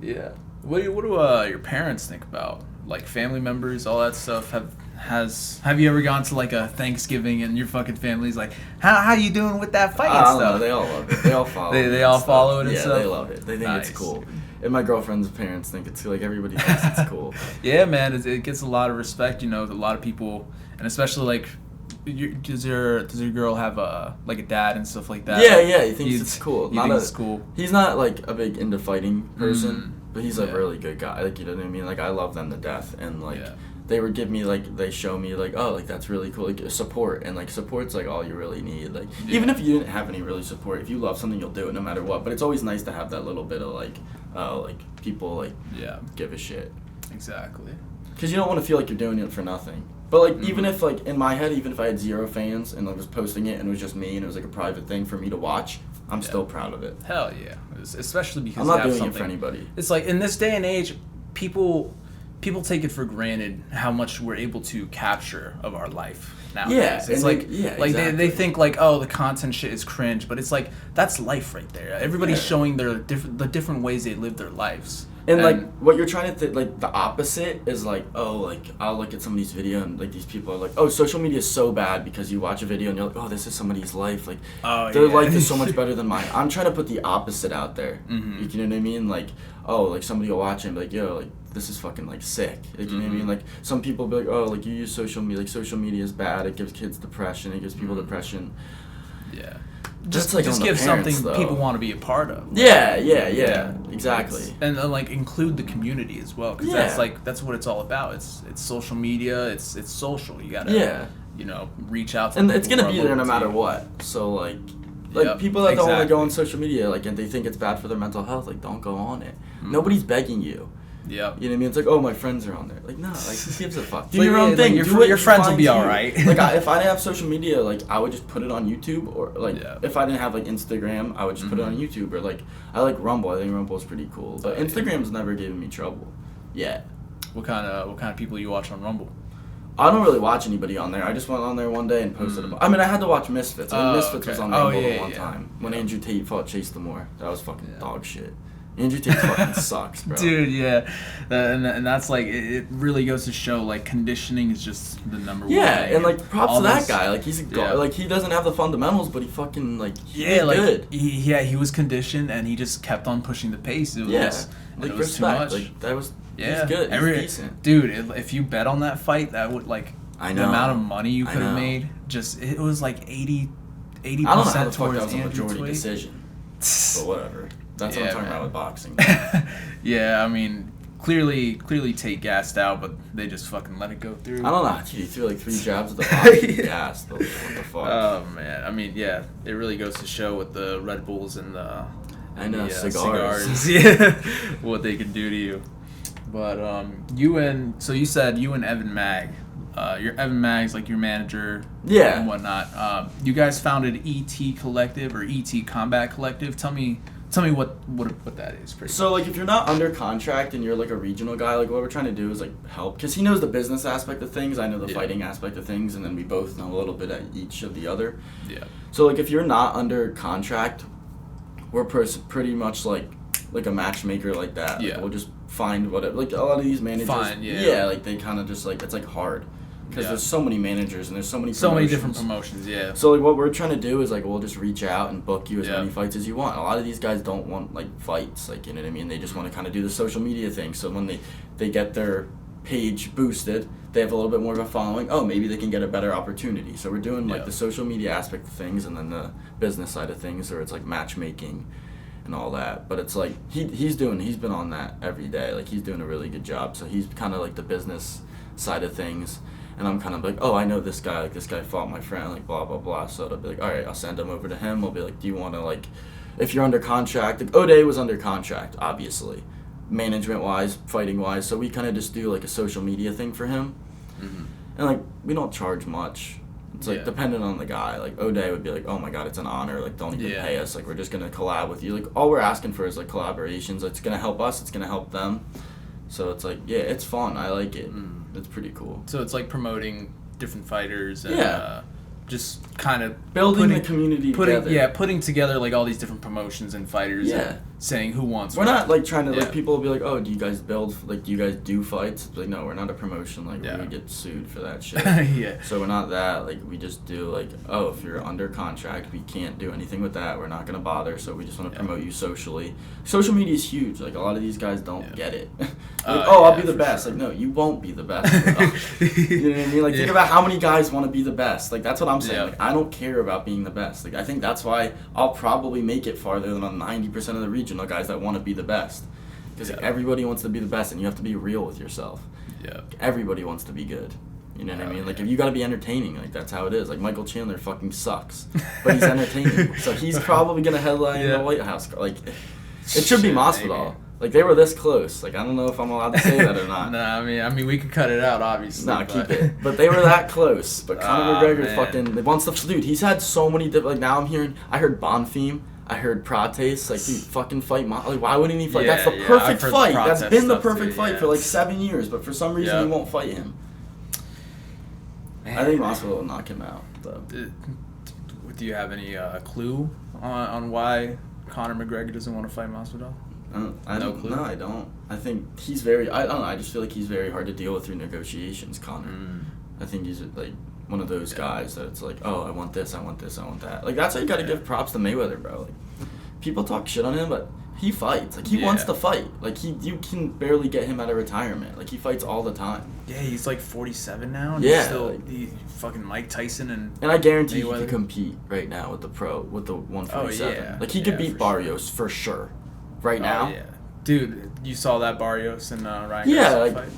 Yeah. What do your parents think about like family members, all that stuff? Have you ever gone to like a Thanksgiving and your fucking family's like, how you doing with that fight and stuff? Know, they all love it. They all follow it. They all follow it and stuff? Yeah, they love it. They think it's cool. And my girlfriend's parents think it's like everybody thinks it's cool. Yeah, man, it gets a lot of respect. You know, a lot of people, and especially like, does your girl have a dad and stuff like that? Yeah, he thinks it's cool. He thinks it's cool. He's not like a big into fighting person, but he's a really good guy. Like you know what I mean? Like I love them to death, and like they would give me like they show me like that's really cool, like support, and like support's like all you really need. Like even if you didn't have any really support, if you love something, you'll do it no matter what. But it's always nice to have that little bit of like people like give a shit. Exactly. Because you don't want to feel like you're doing it for nothing. But like even if like in my head, even if I had 0 fans and I was posting it and it was just me and it was like a private thing for me to watch, I'm still proud of it. Hell yeah, especially because I'm not doing it for anybody. It's like in this day and age, people take it for granted how much we're able to capture of our life nowadays. Yeah, it's exactly. They think like, oh, the content shit is cringe, but it's like that's life right there. Everybody's showing the different ways they live their lives. And like what you're trying to like the opposite is like, oh, like I'll look at somebody's video and like these people are like, oh, social media is so bad because you watch a video and you're like, oh, this is somebody's life, like their life is so much better than mine. I'm trying to put the opposite out there. Mm-hmm. You know what I mean? Like, oh, like somebody will watch it and be like, yo, like this is fucking like sick. Like, you know what I mean? Like some people be like, oh, like you use social media, like social media is bad. It gives kids depression. It gives people depression. Yeah. Just give parents, something people want to be a part of. Yeah, exactly. And like include the community as well, because that's what it's all about. It's social media. It's social. You gotta reach out to and people it's gonna be there no matter what. So like people that don't want to go on social media, like, and they think it's bad for their mental health, like don't go on it. Mm-hmm. Nobody's begging you. Yeah. You know what I mean? It's like, oh, my friends are on there. Like, no, like, who gives a fuck? Do your own thing. Like, your friends will be all right. Like, if I didn't have social media, like, I would just put it on YouTube. Or, like, if I didn't have, like, Instagram, I would just put it on YouTube. Or, like, I like Rumble. I think Rumble is pretty cool. But Instagram's never given me trouble yet. What kind of people you watch on Rumble? I don't really watch anybody on there. I just went on there one day and posted I mean, I had to watch Misfits. I mean, Misfits was on Rumble one time. When Andrew Tate fought Chase the Moore. That was fucking dog shit. Andrew Tate fucking sucks, bro. Dude, yeah. And that's like, it really goes to show, like, conditioning is just the number one thing. Yeah, and, like, props to that guy. Like, he's like, he doesn't have the fundamentals, but he fucking, like, good. He was conditioned, and he just kept on pushing the pace. It was, like, it was respect. too much. Like, that was, he's good. He's decent. Dude, if you bet on that fight, that would, like, the amount of money you could have made, it was, like, 80% I don't know how the fuck towards that was a Andrew majority Tate. decision. But whatever. That's what I'm talking about with boxing. Yeah, I mean, clearly Tate gassed out, but they just fucking let it go through. I don't know. He threw like 3 jabs at the box and gassed. What the fuck? Oh, man. I mean, yeah, it really goes to show with the Red Bulls and the cigars. Yeah, what they can do to you. But so you said you and Evan Mag. Your Evan Mag's like your manager and whatnot. You guys founded ET Collective or ET Combat Collective. Tell me Tell me what that is. So, like, if you're not under contract and you're, like, a regional guy, like, what we're trying to do is, like, help. Because he knows the business aspect of things. I know the fighting aspect of things. And then we both know a little bit at each of the other. Yeah. So, like, if you're not under contract, we're pretty much, like a matchmaker like that. Yeah. Like, we'll just find whatever. Like, a lot of these managers. Yeah, like, they kind of just, like, it's, like, hard. Because there's so many managers and there's so many different promotions, yeah. So, like, what we're trying to do is, like, we'll just reach out and book you as many fights as you want. A lot of these guys don't want, like, fights, like, you know what I mean? They just want to kind of do the social media thing. So when they get their page boosted, they have a little bit more of a following. Oh, maybe they can get a better opportunity. So we're doing, like, the social media aspect of things and then the business side of things, or it's, like, matchmaking and all that. But it's, like, he's been on that every day. Like, he's doing a really good job. So he's kind of, like, the business side of things. And I'm kind of like, oh, I know this guy. Like, this guy fought my friend, like, blah, blah, blah. So it'll be like, all right, I'll send him over to him. We'll be like, do you want to, like, if you're under contract. Like, O'Day was under contract, obviously, management-wise, fighting-wise. So we kind of just do, like, a social media thing for him. Mm-hmm. And, like, we don't charge much. It's, like, dependent on the guy. Like, O'Day would be like, oh, my God, it's an honor. Like, don't even pay us. Like, we're just going to collab with you. Like, all we're asking for is, like, collaborations. It's going to help us. It's going to help them. So it's, like, yeah, it's fun. I like it. It's pretty cool. So it's like promoting different fighters and just kind of building the community together. Yeah, putting together like all these different promotions and fighters and saying who wants We're not like trying to like people will be like, oh, do you guys do fights? It's like, no, we're not a promotion. Like we would get sued for that shit. So we're not that. Like we just do like, oh, if you're under contract, we can't do anything with that. We're not gonna bother. So we just want to promote you socially. Social media is huge. Like a lot of these guys don't get it. Like, I'll be the best. Sure. Like no, you won't be the best. You know what I mean? Like think about how many guys want to be the best. Like that's what I'm saying. Like I don't care about being the best. Like I think that's why I'll probably make it farther than 90% of the regional guys that want to be the best. Because everybody wants to be the best, and you have to be real with yourself. Yeah. Everybody wants to be good. You know what I mean? Like if you got to be entertaining, like that's how it is. Like Michael Chandler fucking sucks, but he's entertaining. So he's probably gonna headline the White House. Like it should be Masvidal. Like they were this close. Like I don't know if I'm allowed to say that or not. Nah, I mean we could cut it out, obviously. Nah, keep it. But they were that close. But Conor McGregor fucking wants to. Dude, he's had so many different. Like now I heard Bonfim. I heard Prates. Like dude, fucking fight. Like why wouldn't he fight? That's the perfect fight. That's been the perfect fight for like 7 years. But for some reason he won't fight him. Man. I think Masvidal will knock him out. Though. Do you have any clue on why Conor McGregor doesn't want to fight Masvidal? I don't. I think he's very. I don't know. I just feel like he's very hard to deal with through negotiations, Conor. I think he's like one of those guys that it's like, oh, I want this, I want this, I want that. Like that's why you got to give props to Mayweather, bro. Like people talk shit on him, but he fights. Like he wants to fight. Like you can barely get him out of retirement. Like he fights all the time. Yeah, he's like 47 now. And he's still he fucking Mike Tyson and I guarantee Mayweather. He could compete right now with the 147. Oh, yeah. Like he could beat Barrios for sure. Right now? Yeah. Dude, you saw that Barrios and Ryan Garcia fight?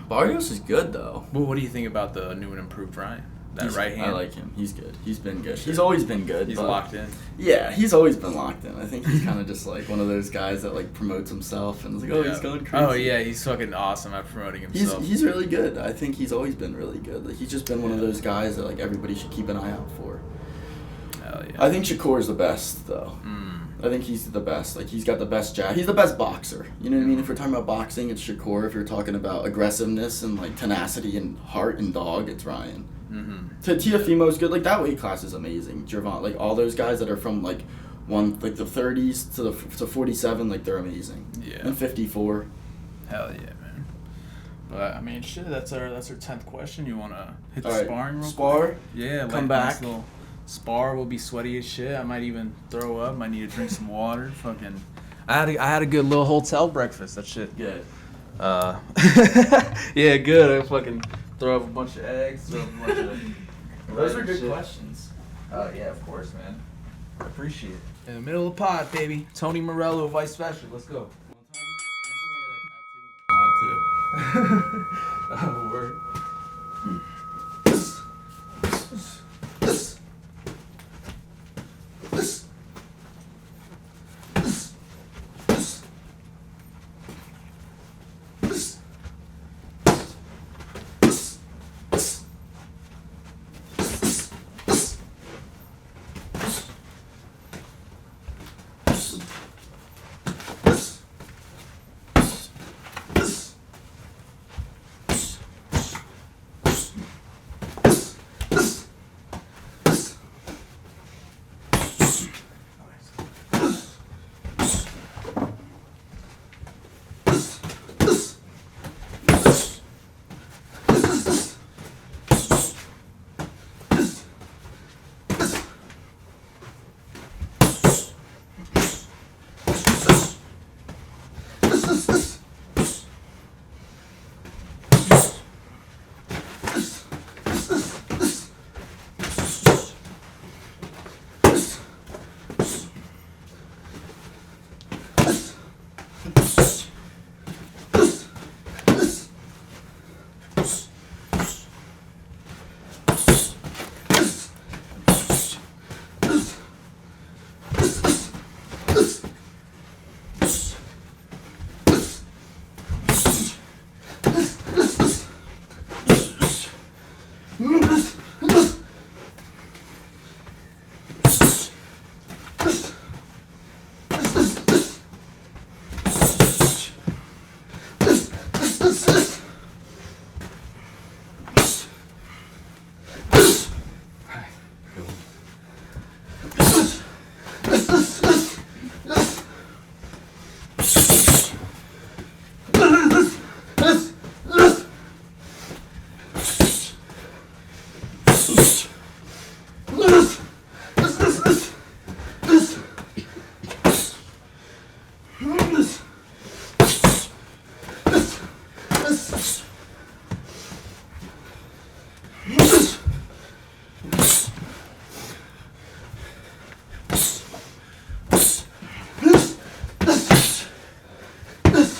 Barrios is good, though. Well, what do you think about the new and improved Ryan? That right hand? I like him. He's good. He's been good. He's always been good. He's locked in. Yeah, he's always been locked in. I think he's kind of just like one of those guys that like promotes himself and is like, oh, he's going crazy. Oh, yeah, he's fucking awesome at promoting himself. He's really good. I think he's always been really good. Like he's just been one of those guys that like everybody should keep an eye out for. Hell yeah. I think Shakur's the best, though. I think he's the best. Like, he's got the best jab. He's the best boxer. You know what I mean? If we're talking about boxing, it's Shakur. If you're talking about aggressiveness and, like, tenacity and heart and dog, it's Ryan. Tiafimo's good. Like, that weight class is amazing. Gervonta, like, all those guys that are from, like, the 30s to 47, like, they're amazing. Yeah. And 54. Hell yeah, man. But, I mean, shit, that's our 10th question. You want to hit the sparring real quick? Yeah. Come back. Spar will be sweaty as shit. I might even throw up. Might need to drink some water. Fucking, I had a good little hotel breakfast. That shit good. Yeah, good. I fucking throw up a bunch of eggs. Throw up a bunch of. Those are good questions. Oh yeah, of course, man. I appreciate it. In the middle of the pod, baby. Tony Morello, ViceVestra. Let's go. Oh, word.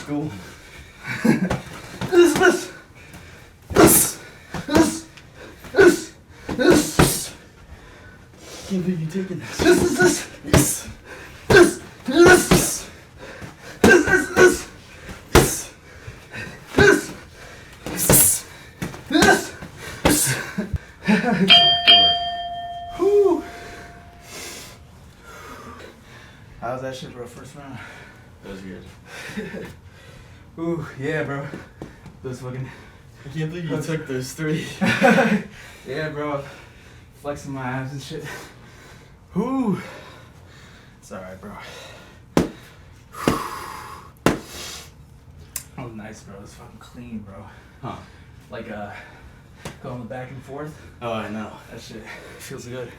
Cool. Can't believe you taking this. Yes. How was that shit, bro? First round. That was good. Ooh, yeah, bro. Those fucking. I can't believe you took those 3. Yeah, bro. Flexing my abs and shit. Ooh. It's alright, bro. Oh, nice, bro. It's fucking clean, bro. Huh. Like, going back and forth. Oh, I know. That shit feels good.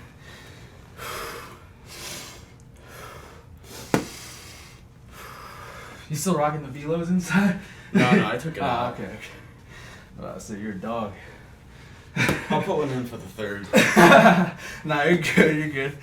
You still rocking the velos inside? No, I took it out. Okay. So you're a dog. I'll put one in for the 3rd. Nah, you're good, you're good.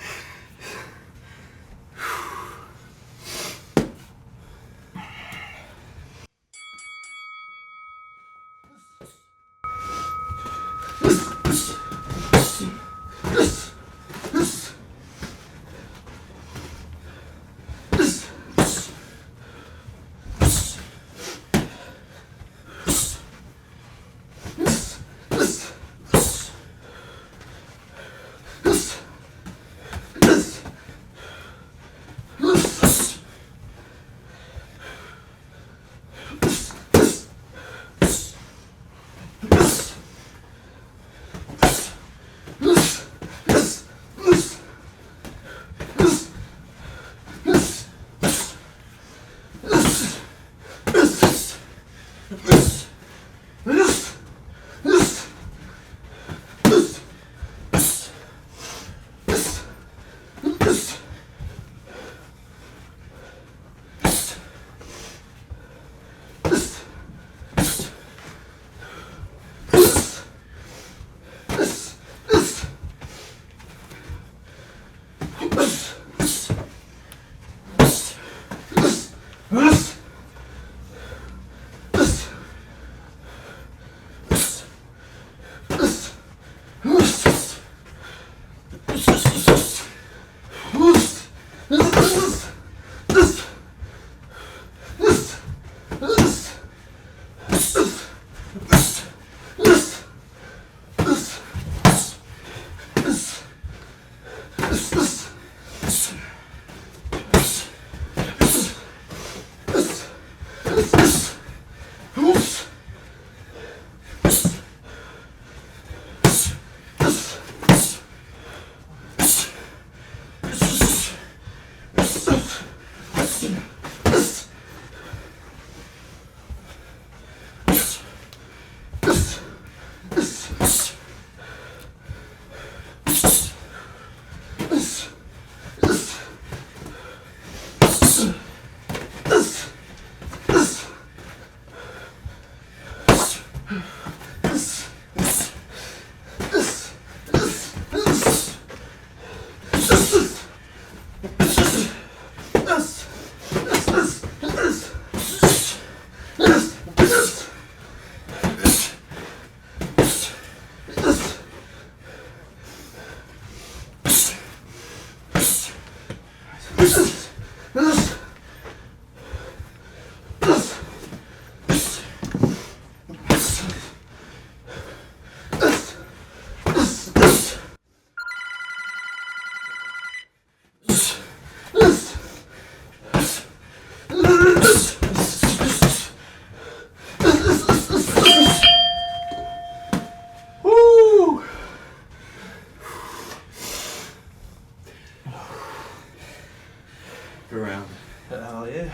Around. Hell yeah.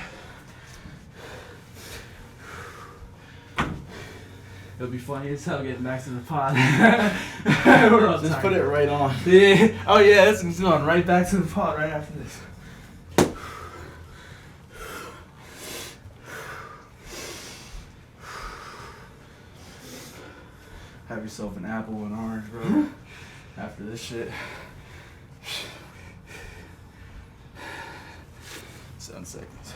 It'll be funny as hell getting back to the pod. Just put it right on. Yeah. Oh yeah, it's going right back to the pod right after this. Have yourself an apple and orange, bro. After this shit. 7 seconds.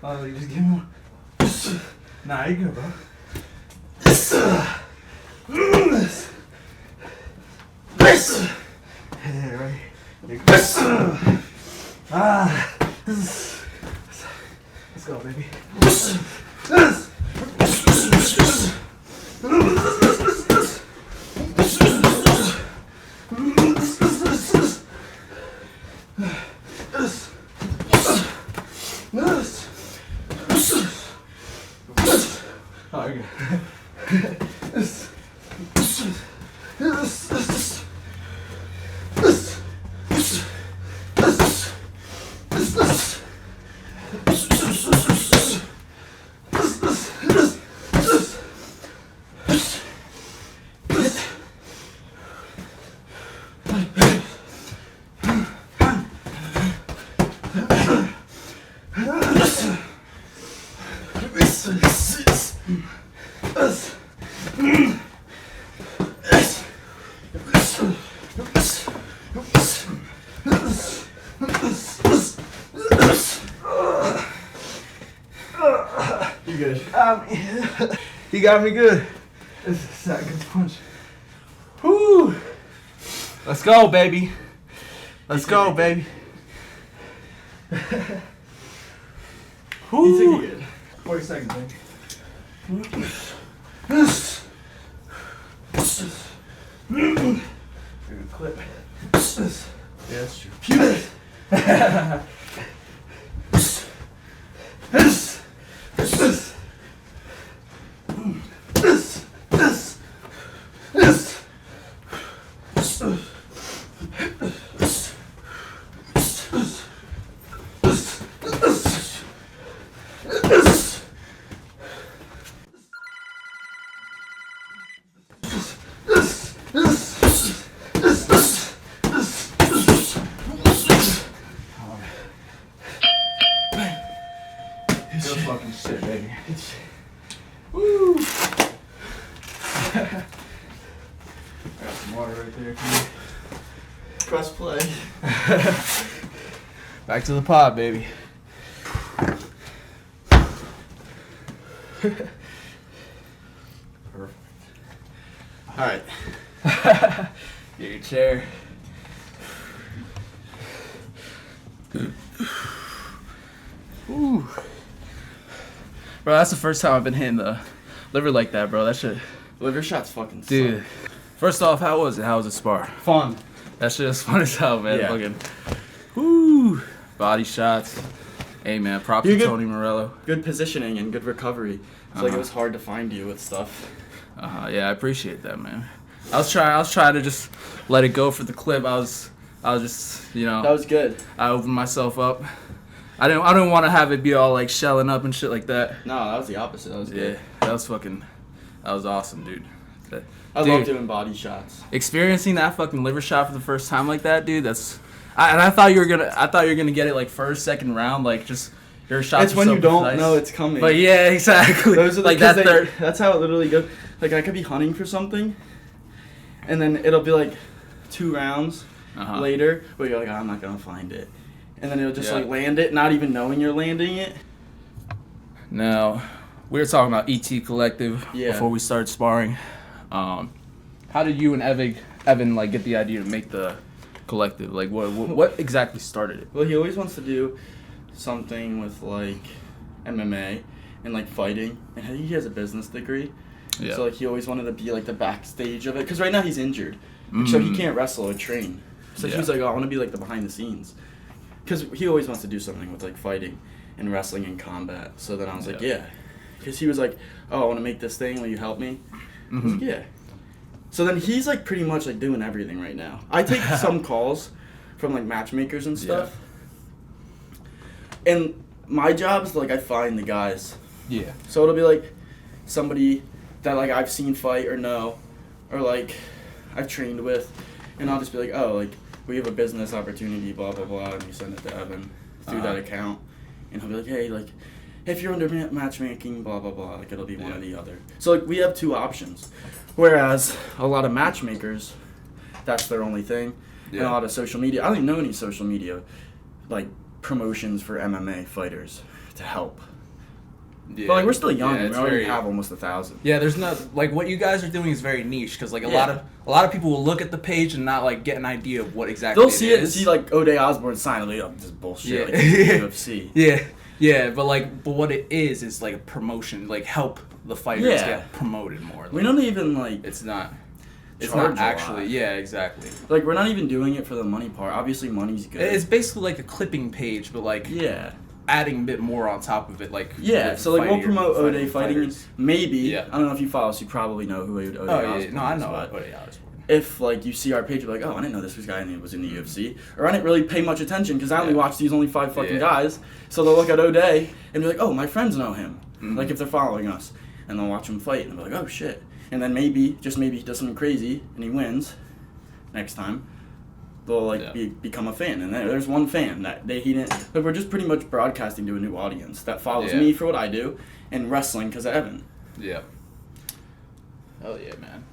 Oh, you just give me one. Nah, you good, bro. Yeah, right. Let's go, baby. Oh, you're good. You good? He got me good. This is a second punch. Woo! Let's go, baby. Let's go, baby. Woo! 40 seconds, baby. Good clip. Yeah, that's true. Good fucking shit, baby. Woo! I got some water right there. Press play. Back to the pod, baby. Perfect. Alright. Get your chair. Ooh. Bro, that's the first time I've been hitting the liver like that, bro. That shit. Liver shots fucking suck. Dude. First off, how was it? How was the spar? Fun. That shit is fun as hell, man. Yeah. Fucking. Woo. Body shots. Hey, man. Props to Tony Morello. Good positioning and good recovery. It's like it was hard to find you with stuff. Yeah, I appreciate that, man. I was trying to just let it go for the clip. I was just, you know. That was good. I opened myself up. I didn't want to have it be all like shelling up and shit like that. No, that was the opposite. That was good. That was awesome, dude. I love doing body shots. Experiencing that fucking liver shot for the first time like that, dude. I thought you were gonna get it like first, second round, like just your shots. It's when you don't know it's coming. But yeah, exactly. Those are like that third. That's how it literally goes. Like I could be hunting for something, and then it'll be like 2 rounds later where you're like, I'm not gonna find it. And then it'll just like land it, not even knowing you're landing it. Now, we were talking about ET Collective before we started sparring. How did you and Evan like get the idea to make the collective? Like, what exactly started it? Well, he always wants to do something with like MMA and like fighting, and I think he has a business degree. Yeah. So like he always wanted to be like the backstage of it, because right now he's injured, so he can't wrestle or train. So he was like, oh, I want to be like the behind the scenes. Because he always wants to do something with, like, fighting and wrestling and combat. So then I was like, yeah. Because he was like, oh, I want to make this thing. Will you help me? I was like, yeah. So then he's like pretty much like doing everything right now. I take some calls from like matchmakers and stuff. Yeah. And my job is like I find the guys. Yeah. So it'll be like somebody that like I've seen fight or know, or like I've trained with, and I'll just be like, oh, like we have a business opportunity, blah blah blah, and you send it to Evan through that account, and he'll be like, hey, like if you're under matchmaking, blah blah blah, like it'll be one or the other. So like we have two options, whereas a lot of matchmakers, that's their only thing, and a lot of social media. I don't even know any social media, like promotions for MMA fighters to help. Yeah. But like we're still young, and we already have almost 1,000. Yeah, there's not like what you guys are doing is very niche because like a lot of people will look at the page and not like get an idea of what exactly they'll see it and see like O'Day Osborne sign like, oh, this bullshit like UFC. Yeah, but what it is like a promotion, like help the fighters get promoted more. Like, we don't even like it's not actually exactly. Like we're not even doing it for the money part. Obviously money's good. It's basically like a clipping page, but like adding a bit more on top of it, like so like we'll promote O'Day fighting. Maybe I don't know if you follow us, you probably know who O'Day Osborne is. No, I know O'Day Osborne. If like you see our page, you're like, oh, I didn't know this guy was in the UFC, or I didn't really pay much attention because I only watched these only 5 fucking guys. So they'll look at O'Day and be like, oh, my friends know him. Like if they're following us, and they'll watch him fight and they'll be like, oh shit. And then maybe he does something crazy and he wins next time. They'll like become a fan, and there's one fan that he didn't. Like we're just pretty much broadcasting to a new audience that follows me for what I do, and wrestling because of Evan. Yeah. Hell yeah, man.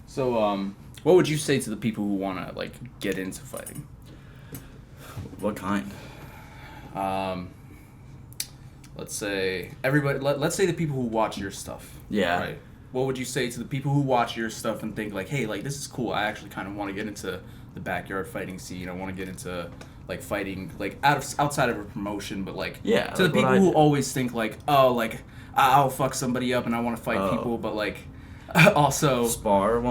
So what would you say to the people who want to like get into fighting? What kind? Let's say everybody. Let's say the people who watch your stuff. Yeah. Right. What would you say to the people who watch your stuff and think like, hey, like this is cool. I actually kind of want to get into the backyard fighting scene. I want to get into like fighting like outside of a promotion, but like to the people who always think like, oh, like I'll fuck somebody up and I want to fight people, but like also spar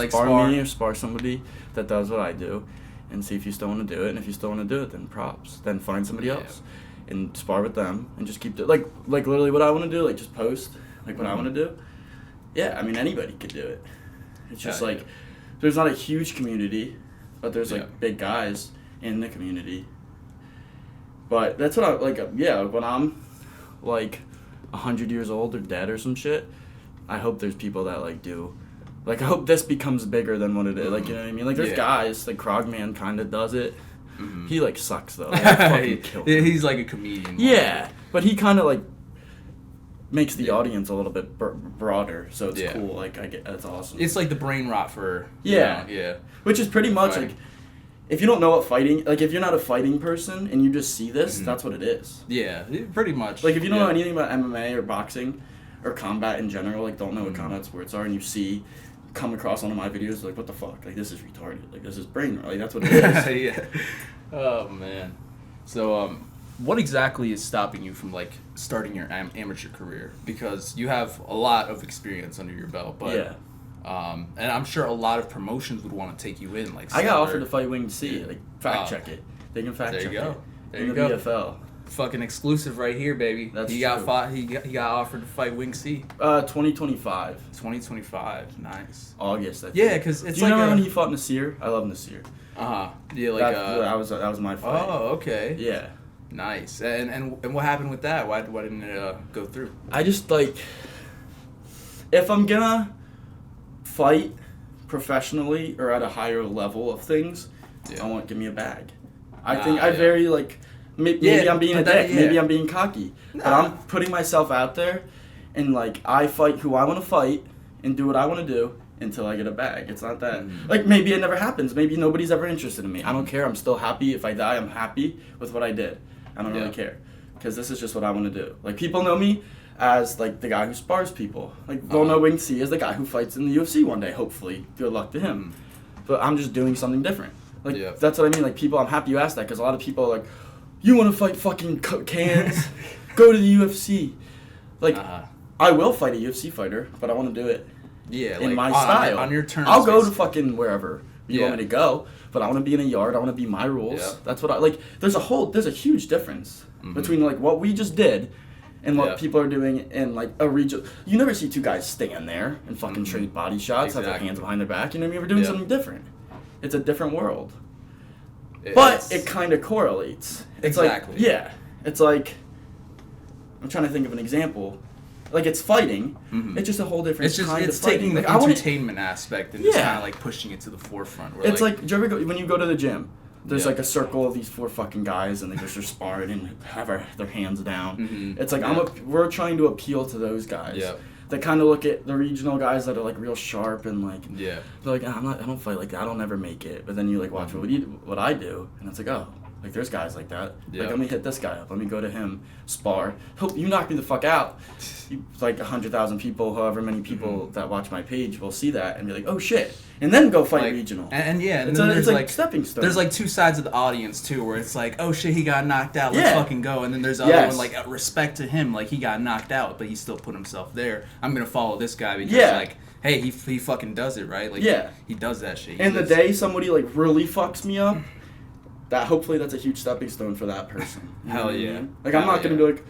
spar me or spar somebody that does what I do, and see if you still want to do it. And if you still want to do it, then props. Then find somebody else and spar with them and just keep doing like literally what I want to do. Like just post like what I want to do. Yeah, I mean anybody could do it. It's just there's not a huge community. But there's like big guys in the community. But that's what I like. When I'm like 100 years old or dead or some shit, I hope there's people that like do. Like I hope this becomes bigger than what it is. Like you know what I mean? Like there's guys like Krogman kind of does it. Mm-hmm. He like sucks though. Like, fucking kill him. He's like a comedian. Yeah, but he kind of like makes the audience a little bit broader, so it's cool. Like I get that's awesome. It's like the brain rot for which is pretty much like if you don't know what fighting, like if you're not a fighting person and you just see this, that's what it is. Yeah, pretty much. Like if you don't know anything about MMA or boxing or combat in general, like don't know what combat sports are, and you come across one of my videos, like what the fuck, like this is retarded, like this is brain rot, like that's what it is. Oh man. So what exactly is stopping you from like starting your amateur career? Because you have a lot of experience under your belt, but and I'm sure a lot of promotions would want to take you in. Like I got offered to fight Wing C. Like fact check it. They can fact check it. There you go. BFL. Fucking exclusive right here, baby. That's he true. He got offered to fight Wing C. 2025. 2025. Nice. August. I think. Yeah, because it's. Do you remember when he fought Nasir? I love Nasir. Yeah, like that was my fight. Oh, okay. Yeah. Nice. And what happened with that? Why didn't it go through? I just like if I'm gonna fight professionally or at a higher level of things, I want give me a bag. I think I very like maybe I'm being a dick, maybe I'm being cocky, but I'm putting myself out there, and like I fight who I want to fight and do what I want to do until I get a bag. It's not that like maybe it never happens. Maybe nobody's ever interested in me. I don't care. I'm still happy. If I die, I'm happy with what I did. I don't really care because this is just what I want to do. Like people know me as like the guy who spars people. Like they'll know Wing C as the guy who fights in the UFC one day. Hopefully, good luck to him. But I'm just doing something different. Like that's what I mean. Like people, I'm happy you asked that because a lot of people are like, you want to fight fucking cans? Go to the UFC. Like I will fight a UFC fighter, but I want to do it in my style. On your terms. I'll go to fucking wherever you want me to go, but I want to be in a yard. I want to be my rules. That's what I like. There's a huge difference between like what we just did and what people are doing in like a region. You never see two guys stand there and fucking trade body shots, have their hands behind their back. You know what I mean? We're doing something different. It's a different world. But it kind of correlates. It's exactly. Like, it's like, I'm trying to think of an example. Like, it's fighting. Mm-hmm. It's just a whole different kind of fighting. It's taking the entertainment aspect and just kind of, like, pushing it to the forefront. It's like, do you ever go, when you go to the gym, there's, like, a circle of these 4 fucking guys, and they just are sparring and have their hands down. Mm-hmm. It's like, we're trying to appeal to those guys. Yeah. They kind of look at the regional guys that are, like, real sharp and, like, they're like, I don't fight like that. I don't never make it. But then you, like, watch what I do, and it's like, oh. Like, there's guys like that. Yep. Like, let me hit this guy up. Let me go to him, spar. You knock me the fuck out. Like, 100,000 people, however many people that watch my page will see that and be like, oh, shit. And then go fight regional. And then there's like stepping stones. There's, like, 2 sides of the audience, too, where it's like, oh, shit, he got knocked out. Let's fucking go. And then there's the other one, like, respect to him. Like, he got knocked out, but he still put himself there. I'm going to follow this guy because, like, hey, he fucking does it, right? Like, he does that shit. And the day somebody, like, really fucks me up, hopefully that's a huge stepping stone for that person. Hell yeah. I mean? Like, I'm not going to be like,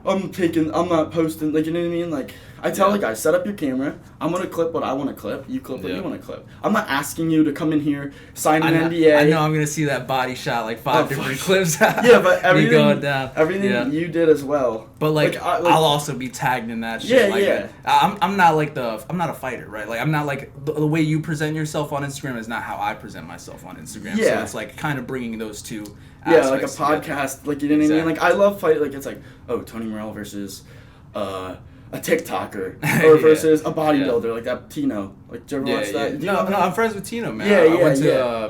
I'm not posting, like, you know what I mean? Like, I tell the guy, set up your camera. I'm going to clip what I want to clip. You clip what you want to clip. I'm not asking you to come in here, sign an NDA. I know I'm going to see that body shot, like, 5 different clips. Yeah, but everything, going down. Everything you did as well. But, like, I'll also be tagged in that shit. I'm not, like, I'm not a fighter, right? Like, I'm not, like, the way you present yourself on Instagram is not how I present myself on Instagram. Yeah. So it's, like, kind of bringing those two aspects like a podcast, like, you know what I mean? Like, I love fight, like, it's like, oh, Tony Morello versus, a TikToker or versus a bodybuilder like that Tino. Like, did you ever watch that? No, I'm friends with Tino, man.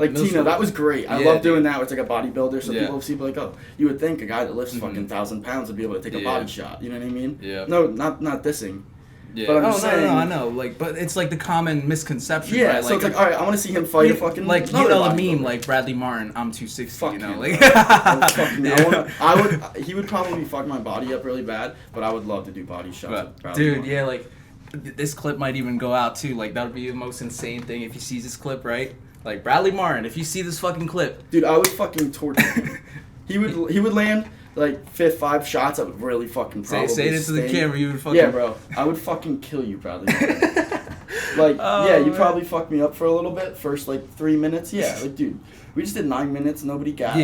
Like Tino, that was great. I love doing that. It's like a bodybuilder, so people see like, oh, you would think a guy that lifts fucking 1,000 pounds would be able to take a body shot. You know what I mean? Yeah. No, not dissing. Yeah. But I'm saying, no, I know. Like, but it's like the common misconception. Yeah. Right? So it's like, all right, I want to see him fight a fucking. Like, you know, a meme like Bradley Martin. I'm 260. Fuck you know, him, like. I would. He would probably fuck my body up really bad, but I would love to do body shots. With Bradley dude, Martin. yeah, like this clip might even go out too. Like, that would be the most insane thing if he sees this clip, right? Like, Bradley Martin, if you see this fucking clip, dude, I would fucking torture him. He would land like 5 shots that would really fucking probably say it to the camera. You would fucking... Yeah, bro. I would fucking kill you, probably. You probably fucked me up for a little bit. First, like, 3 minutes. Yeah, like, dude, we just did 9 minutes. Nobody got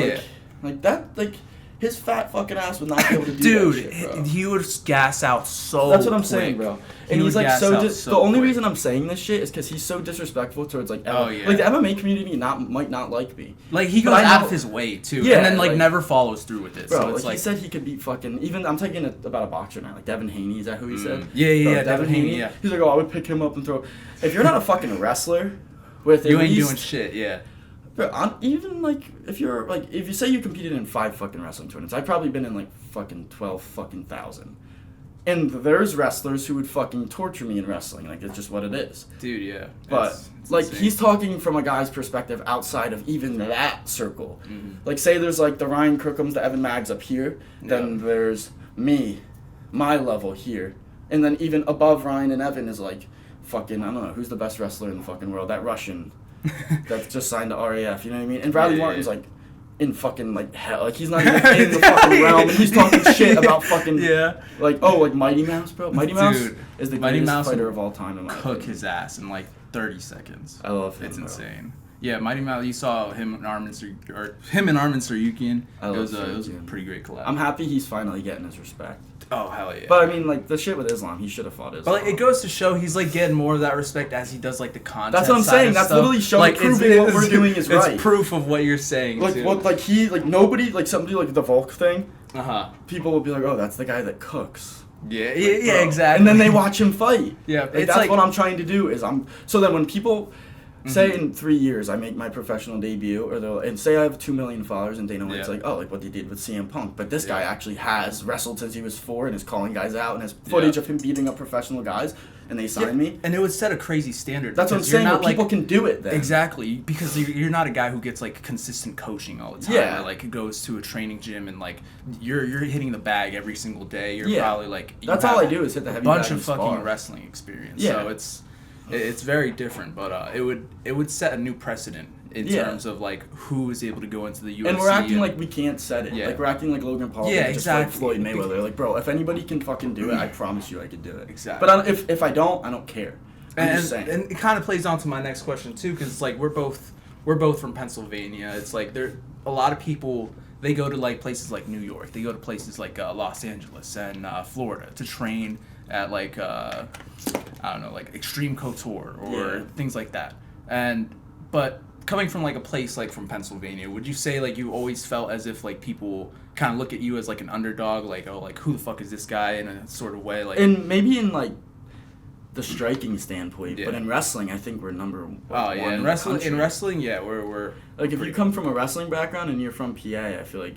like that. Like, his fat fucking ass would not be able to do that shit, bro. He would gas out so That's what I'm quick. saying, bro. And he's like the only reason I'm saying this shit is because he's so disrespectful towards like like the MMA community might not like me. Like, he goes out of his way too, and then like never follows through with it. Bro, so it's like he said he could beat fucking even. I'm talking about a boxer now, like Devin Haney. Is that who he said? Yeah, Devin Haney. Yeah. He's like, oh, I would pick him up and throw. If you're not a fucking wrestler, with you ain't doing shit. Yeah. But even like if you say you competed in 5 fucking wrestling tournaments, I've probably been in like fucking 12 fucking thousand. And there's wrestlers who would fucking torture me in wrestling. Like, it's just what it is. Dude, yeah. But, it's like, insane. He's talking from a guy's perspective outside of even that circle. Mm-hmm. Like, say there's, like, the Ryan Crookums, the Evan Mags up here. Then there's me, my level here. And then even above Ryan and Evan is, like, fucking, I don't know, who's the best wrestler in the fucking world? That Russian that's just signed to RAF, you know what I mean? And Bradley Martin's, like, in fucking, like, hell. Like, he's not even in the fucking realm. And he's talking shit about fucking, like, oh, like, Mighty Mouse, bro. Mighty Mouse is the greatest fighter of all time, in my opinion. Cook his ass in, like, 30 seconds. I love him, It's insane. Yeah, Mighty Mouse, you saw him and Armin Saryukian. It was a pretty great collab. I'm happy he's finally getting his respect. Oh, hell yeah. But, I mean, like, the shit with Islam, he should have fought Islam. But, like, it goes to show he's, like, getting more of that respect as he does, like, the content. That's what I'm saying. That's literally showing, like, proving what we're doing is right. It's proof of what you're saying, like, too. What, like, nobody, like, somebody like the Volk thing, people will be like, oh, that's the guy that cooks. Yeah, exactly. And then they watch him fight. Yeah, like, that's what I'm trying to do so then when people... Say in 3 years I make my professional debut, and say I have 2 million followers, and Dana White's like, oh, like what they did with CM Punk, but this guy actually has wrestled since he was 4 and is calling guys out and has footage of him beating up professional guys, and they sign me. And it would set a crazy standard. That's what I'm saying. People can do it then. Exactly, because you're not a guy who gets like consistent coaching all the time. Or, like, goes to a training gym and like you're hitting the bag every single day. You're probably like that's all I do is hit the heavy bag. Bunch of fucking wrestling experience. Yeah. So it's very different, but it would set a new precedent in terms of like who is able to go into the UFC. And we're acting like we can't set it. Like we're acting like Logan Paul just like Floyd Mayweather. Like, bro, if anybody can fucking do it, I promise you I could do it. Exactly. But if I don't care. I'm just saying. And it kind of plays on to my next question too, because like we're both from Pennsylvania. It's like a lot of people, they go to like places like New York. They go to places like Los Angeles and Florida to train at like I don't know, like Extreme Couture or things like that. But coming from like a place like from Pennsylvania, would you say like you always felt as if like people kind of look at you as like an underdog, like, oh, like who the fuck is this guy, in a sort of way, like? And maybe in like the striking standpoint, but in wrestling, I think we're number one. Oh yeah, in wrestling, yeah, we're like if you come from a wrestling background and you're from PA, I feel like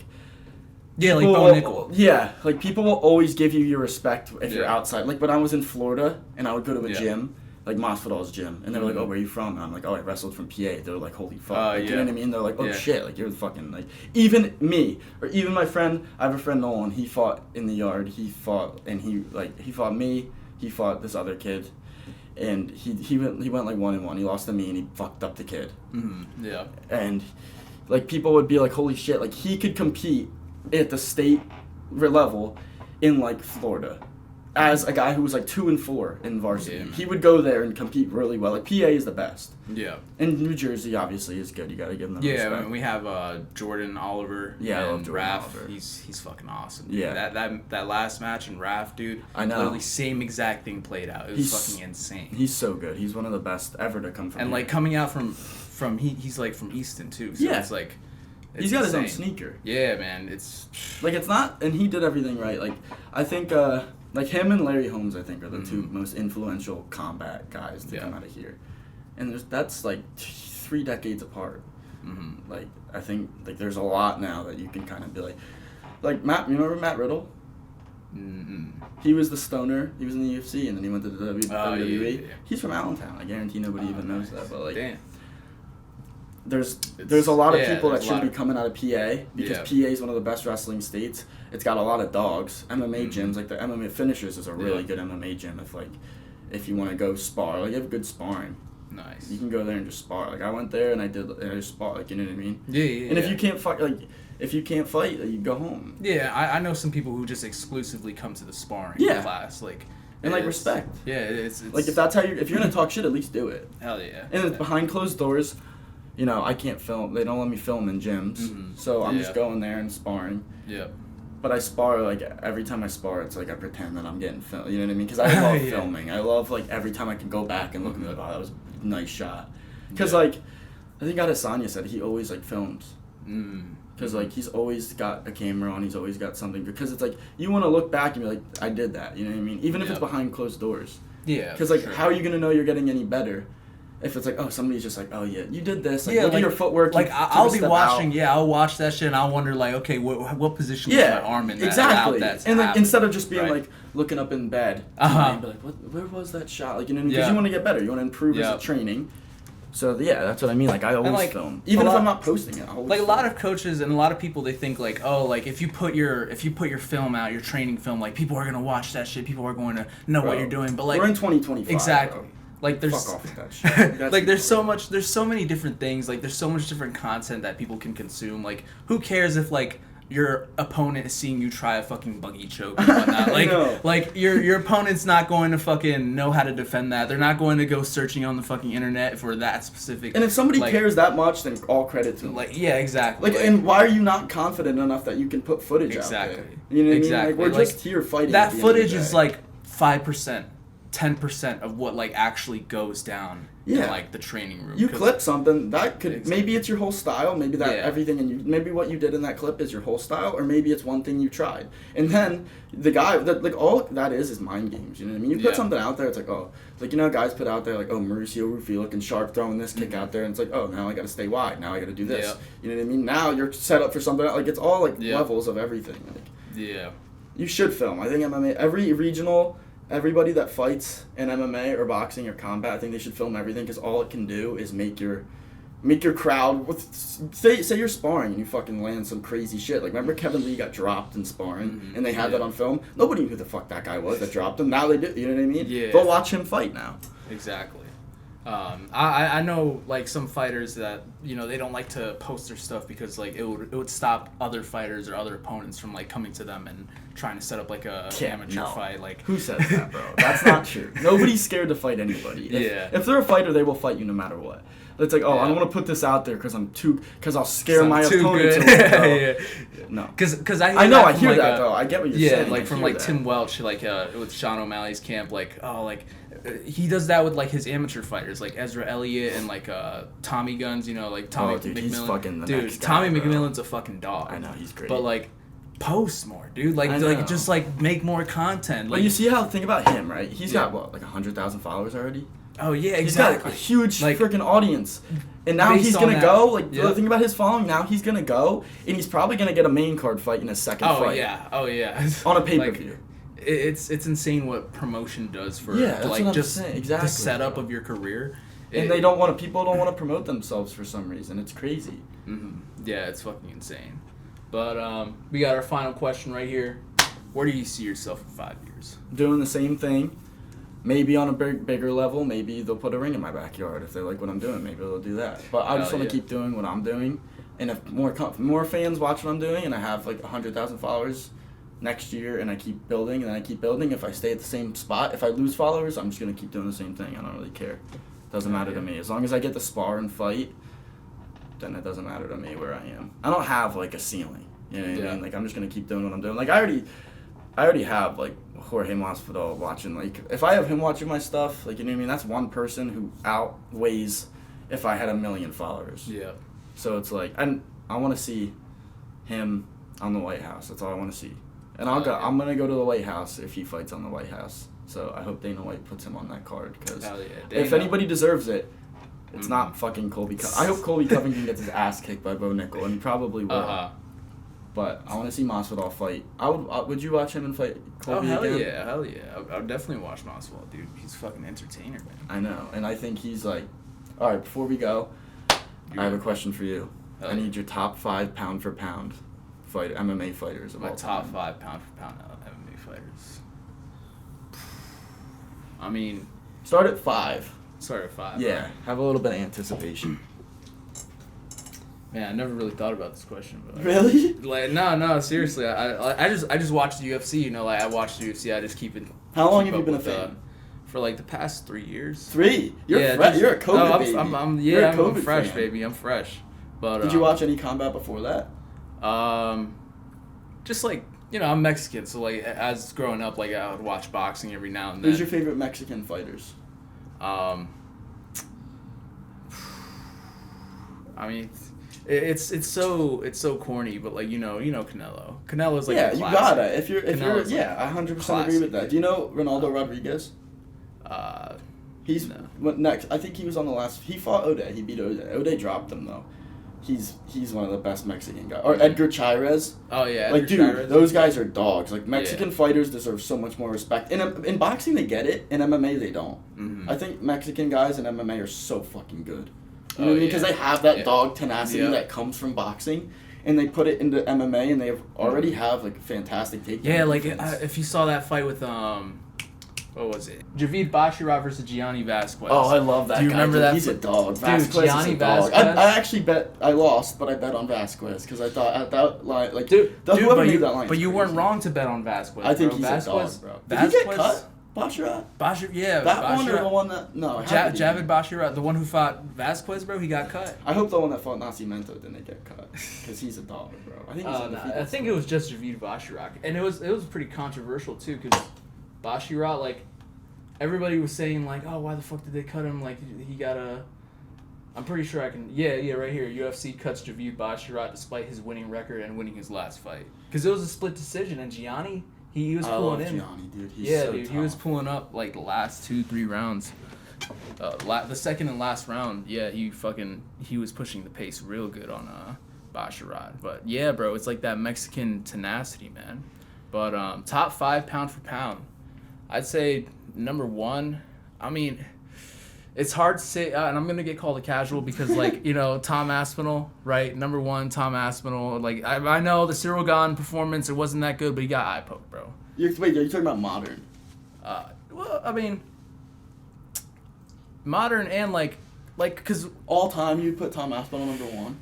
like Bo Nickel. Yeah, like people will always give you your respect if you're outside. Like when I was in Florida and I would go to a gym, like Masvidal's gym, and they were like, "Oh, where are you from?" And I'm like, "Oh, I wrestled from PA." They're like, "Holy fuck!" Like, you know what I mean? They're like, "Oh shit!" Like you're the fucking like even me or even my friend. I have a friend Nolan. He fought in the yard. He fought me. He fought this other kid, and he went like 1-1. He lost to me, and he fucked up the kid. Mm-hmm. Yeah. And like people would be like, "Holy shit!" Like he could compete at the state level in like Florida as a guy who was like 2-4 in varsity. He would go there and compete really well. Like PA is the best. Yeah. And New Jersey obviously is good. You got to give them the respect. I mean, we have Jordan Oliver. Yeah, I love Jordan Raph. Oliver. He's fucking awesome. Dude. Yeah. That last match in Raph, dude. I know. Literally same exact thing played out. It was fucking insane. He's so good. He's one of the best ever to come from. And here. like coming out from he's like from Easton too. So it's like he's got his own sneaker. Yeah, man. It's like it's not, and he did everything right. Like I think like him and Larry Holmes, I think, are the two most influential combat guys to come out of here. And that's like 3 decades apart. Mm-hmm. Like I think like there's a lot now that you can kind of be like Matt. You remember Matt Riddle? Mm-hmm. He was the stoner. He was in the UFC, and then he went to the WWE. Yeah. He's from Allentown. I guarantee nobody even knows that. But like, damn. There's a lot of people that should be coming out of PA because PA is one of the best wrestling states. It's got a lot of dogs. MMA gyms, like the MMA Finishers is a really good MMA gym if you want to go spar. Like you have good sparring. Nice. You can go there and just spar. Like I went there and I just spar. Like you know what I mean? Yeah. And if you can't fight, you go home. Yeah, I know some people who just exclusively come to the sparring class, like. And like respect. Yeah, it's like if that's how if you're gonna talk shit, at least do it. Hell yeah. And it's behind closed doors. You know, I can't film. They don't let me film in gyms, so I'm just going there and sparring. Yeah. But I spar, like, every time I spar, it's like I pretend that I'm getting filmed. You know what I mean? Because I love filming. I love, like, every time I can go back and look and be like, oh, that was a nice shot. Because, like, I think Adesanya said he always, like, films. Because, like, he's always got a camera on. He's always got something. Because it's, like, you want to look back and be like, I did that. You know what I mean? Even if it's behind closed doors. Yeah. Because, like, how are you going to know you're getting any better? If it's like, oh, somebody's just like, oh, yeah, you did this. Like, look at your footwork. Like, I'll be watching, I'll watch that shit, and I'll wonder, like, okay, what position was my arm in that? Exactly. And, like, instead of just being, like, looking up in bed, and be like, where was that shot? Like, you know, because you want to get better. You want to improve as a training. So, yeah, that's what I mean. Like, I always film. Even if I'm not posting it, I'll always film. A lot of coaches and a lot of people, they think, like, oh, like, if you put your film out, your training film, like, people are going to watch that shit. People are going to know what you're doing. But, like... We're in 2025. Exactly. Bro. Like there's fuck off with that shit. like there's so many different things, like there's so much different content that people can consume. Like who cares if like your opponent is seeing you try a fucking buggy choke and whatnot. Like your opponent's not going to fucking know how to defend that. They're not going to go searching on the fucking internet for that specific. And if somebody cares that much, then all credit to them. Like exactly. Like and why are you not confident enough that you can put footage out there? You know what I mean? Like we're just here fighting. That footage is like 5%. 10% of what like actually goes down in like the training room. You clip something that could maybe it's your whole style, maybe that everything and maybe what you did in that clip is your whole style, or maybe it's one thing you tried. And then the guy that like all that is mind games. You know what I mean? You put something out there, it's like like you know guys put out there like Mauricio Rufy looking sharp throwing this kick out there, and it's like now I got to stay wide, now I got to do this. You know what I mean? Now you're set up for something like it's all like levels of everything. Like you should film. I think MMA every regional. Everybody that fights in MMA or boxing or combat, I think they should film everything because all it can do is make your crowd. Say you're sparring and you fucking land some crazy shit. Like remember Kevin Lee got dropped in sparring and they had that on film. Nobody knew who the fuck that guy was that dropped him. Now they do. You know what I mean? Yeah. Go watch him fight now. Exactly. I know like some fighters that they don't like to post their stuff because like it would stop other fighters or other opponents from like coming to them and trying to set up like a amateur fight. Like who says that, bro? That's not true. Nobody's scared to fight anybody. If they're a fighter, they will fight you no matter what. It's like, I don't want to put this out there because I'll scare my opponent. No, because I hear that though. I get what you're saying. Yeah, like from like Tim Welch, like with Sean O'Malley's camp, like he does that with like his amateur fighters, like Ezra Elliott and like Tommy Guns, like Tommy McMillan. He's fucking the dude, next guy, Tommy bro. McMillan's a fucking dog. I know, he's great. But like, post more, dude. Like just like make more content. Like you see how think about him, right? He's got what, like 100,000 followers already. Oh yeah, exactly. He's got a huge freaking audience, and now he's gonna go. Like think about his following. Now he's gonna go, and he's probably gonna get a main card fight in his second fight. Oh yeah. On a pay-per-view. It's insane what promotion does for like just the setup of your career. And people don't want to promote themselves for some reason. It's crazy. Mm-hmm. Yeah, it's fucking insane. But we got our final question right here. Where do you see yourself in 5 years? Doing the same thing. Maybe on a bigger level. Maybe they'll put a ring in my backyard if they like what I'm doing. Maybe they'll do that. But I just want to keep doing what I'm doing. And if more fans watch what I'm doing, and I have like 100,000 followers next year, and I keep building, and I keep building. If I stay at the same spot, if I lose followers, I'm just gonna keep doing the same thing. I don't really care. Doesn't matter to me. As long as I get to spar and fight, then it doesn't matter to me where I am. I don't have like a ceiling. You know what I mean? Like I'm just gonna keep doing what I'm doing. Like I already have like Jorge Masvidal watching. Like if I have him watching my stuff, like you know what I mean. That's one person who outweighs if I had 1 million followers. Yeah. So it's like, and I want to see him on the White House. That's all I want to see. And I'm gonna go to the White House if he fights on the White House. So I hope Dana White puts him on that card because if anybody deserves it, it's not fucking Colby. I hope Colby Covington gets his ass kicked by Bo Nickel, and he probably will. But I want to see Masvidal fight. Would you watch him and fight Colby again? Hell yeah. I would definitely watch Masvidal, dude. He's a fucking entertainer, man. I know, and I think he's like. All right, before we go, I have a question for you. I need your top 5 pound for pound MMA fighters of all time. My top 5 pound for pound MMA fighters. I mean... Start at 5. Yeah, right? Have a little bit of anticipation. Man, I never really thought about this question. But really? Like, no, seriously. I just watched the UFC, like, I watched the UFC, I just keep it... How long have you been a fan? For like the past 3 years. 3? You're a COVID baby. I'm fresh, fan. Baby. I'm fresh. But did you watch any combat before that? Just like I'm Mexican, so like as growing up, like I would watch boxing every now and then. Who's your favorite Mexican fighters? I mean, it's so corny, but like Canelo. Canelo's like you gotta if you're I 100% agree with that. Do you know Ronaldo Rodriguez? He's next. I think he was on the last. He fought O'Day. He beat O'Day. O'Day dropped him though. He's one of the best Mexican guys. Or Edgar Chairez. Oh yeah. Like dude, Chairez. Those guys are dogs. Like Mexican fighters deserve so much more respect. In boxing they get it. In MMA they don't. Mm-hmm. I think Mexican guys in MMA are so fucking good. You know what I mean? Because they have that dog tenacity that comes from boxing. And they put it into MMA, and they already have like fantastic takedowns. Yeah, like if you saw that fight with what was it? Javid Basharat versus Gianni Vasquez. Oh, I love that guy. Do you remember that? He's a dog. Vasquez is a dog. I actually I lost, but I bet on Vasquez because I thought at that line, like whoever made that line. But you weren't wrong to bet on Vasquez. I think he's a dog, bro. Did he get cut? Basharat? Yeah. That Basharat. one or the one that... No. Javid Basharat, the one who fought Vasquez, bro, he got cut. I hope the one that fought Nascimento didn't get cut. Because he's a dog, bro. I think he's undefeated. I think it was just Javid Basharat. And it was pretty controversial, too, because Basharat, like, everybody was saying, like, oh, why the fuck did they cut him? Like, he got a... I'm pretty sure I can... Yeah, right here. UFC cuts Javid Basharat despite his winning record and winning his last fight. Because it was a split decision, and Gianni... He was pulling in. Gianni, dude. He's so tough. He was pulling up like the last 2-3 rounds. The second and last round, he was pushing the pace real good on Basharat. But yeah, bro, it's like that Mexican tenacity, man. But top 5 pound for pound, I'd say number 1. I mean, it's hard to say, and I'm gonna get called a casual because like Tom Aspinall, right? Number 1, Tom Aspinall. Like I know the Cyril Gane performance, it wasn't that good, but he got eye poked, bro. Wait, are you talking about modern? Well, I mean, modern and like, cause all time you'd put Tom Aspinall number 1.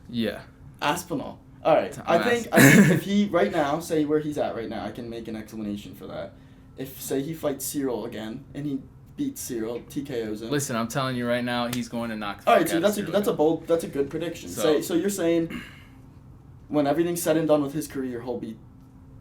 Yeah. Aspinall. All right. I think if he right now, say where he's at right now, I can make an explanation for that. If say he fights Cyril again and he beats Cyril, TKOs him. Listen, I'm telling you right now, he's going to knock. All right, so that's a good prediction. So you're saying when everything's said and done with his career, he'll be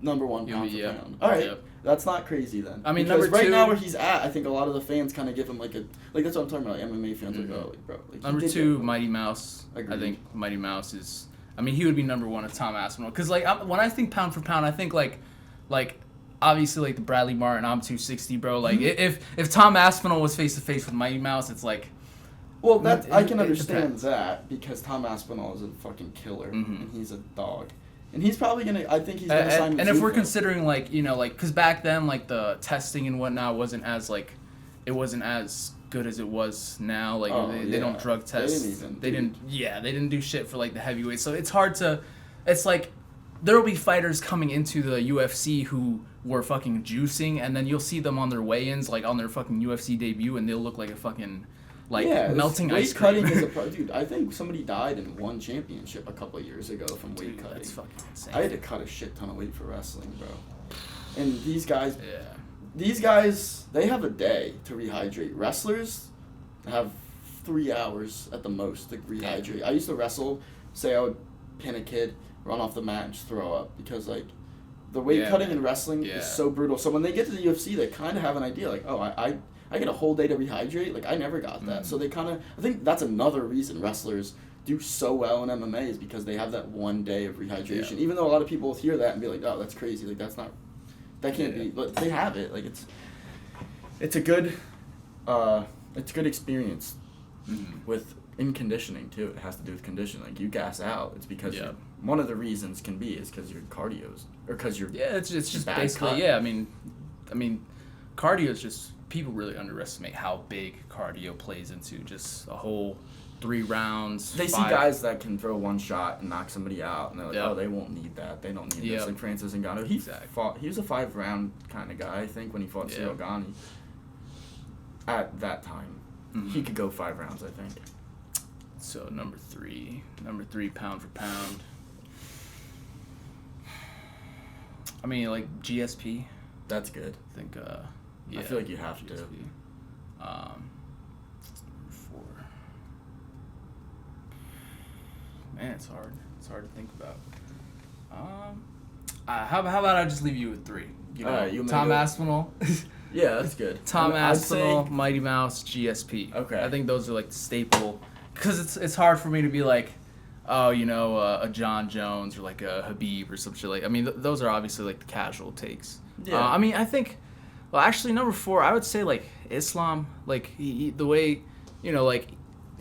number 1 pound for pound. All right, that's not crazy then. I mean, because number 2, right now where he's at, I think a lot of the fans kind of give him like that's what I'm talking about. Like MMA fans like, oh, like, bro. Like, number 2, Mighty Mouse. Agreed. I think Mighty Mouse is. I mean, he would be number 1 if Tom Aspinall. Because like when I think pound for pound, I think like. Obviously, like the Bradley Martin, I'm 260, bro. Like if Tom Aspinall was face to face with Mighty Mouse, it's like. Well, I can understand that because Tom Aspinall is a fucking killer and he's a dog, and he's probably gonna. I think he's gonna sign. And if we're considering like because back then like the testing and whatnot wasn't as good as it was now. Like they don't drug test. They didn't do shit for like the heavyweights. So it's hard to. It's like. There will be fighters coming into the UFC who were fucking juicing, and then you'll see them on their weigh-ins, like on their fucking UFC debut, and they'll look like a fucking, melting ice cream. Weight cutting is dude, I think somebody died and won championship a couple of years ago from weight cutting. That's fucking insane. I had to cut a shit ton of weight for wrestling, bro. And these guys, they have a day to rehydrate. Wrestlers have 3 hours at the most to rehydrate. I used to wrestle, say I would pin a kid, run off the mat and just throw up because like the weight cutting in wrestling is so brutal. So when they get to the UFC, they kind of have an idea like, oh, I get a whole day to rehydrate. Like I never got that. So they kind of I think that's another reason wrestlers do so well in MMA is because they have that one day of rehydration. Yeah. Even though a lot of people will hear that and be like, oh, that's crazy. Like that can't be. But they have it. Like it's a good experience with. In conditioning too, it has to do with conditioning. Like you gas out, it's because one of the reasons can be is because your cardio's or because you're it's just basically cut. I mean, cardio is just people really underestimate how big cardio plays into just a whole 3 rounds. They see guys that can throw one shot and knock somebody out, and they're like, oh, they won't need that. They don't need this. Like Francis Ngannou, he was a 5-round kind of guy, I think, when he fought Cyril Gane. At that time, he could go 5 rounds, I think. So number 3 pound for pound. I mean, like GSP. That's good. I think. I feel like you have GSP. To. 4. Man, it's hard. It's hard to think about. How about I just leave you with 3? You know, Tom Aspinall. Yeah, that's good. Tom Aspinall, Mighty Mouse, GSP. Okay. I think those are like the staple. Because it's hard for me to be like, oh, a John Jones or like a Habib or some shit like. I mean, those are obviously like the casual takes. Yeah. I mean, I think, well, actually, number 4, I would say like Islam, like the way, like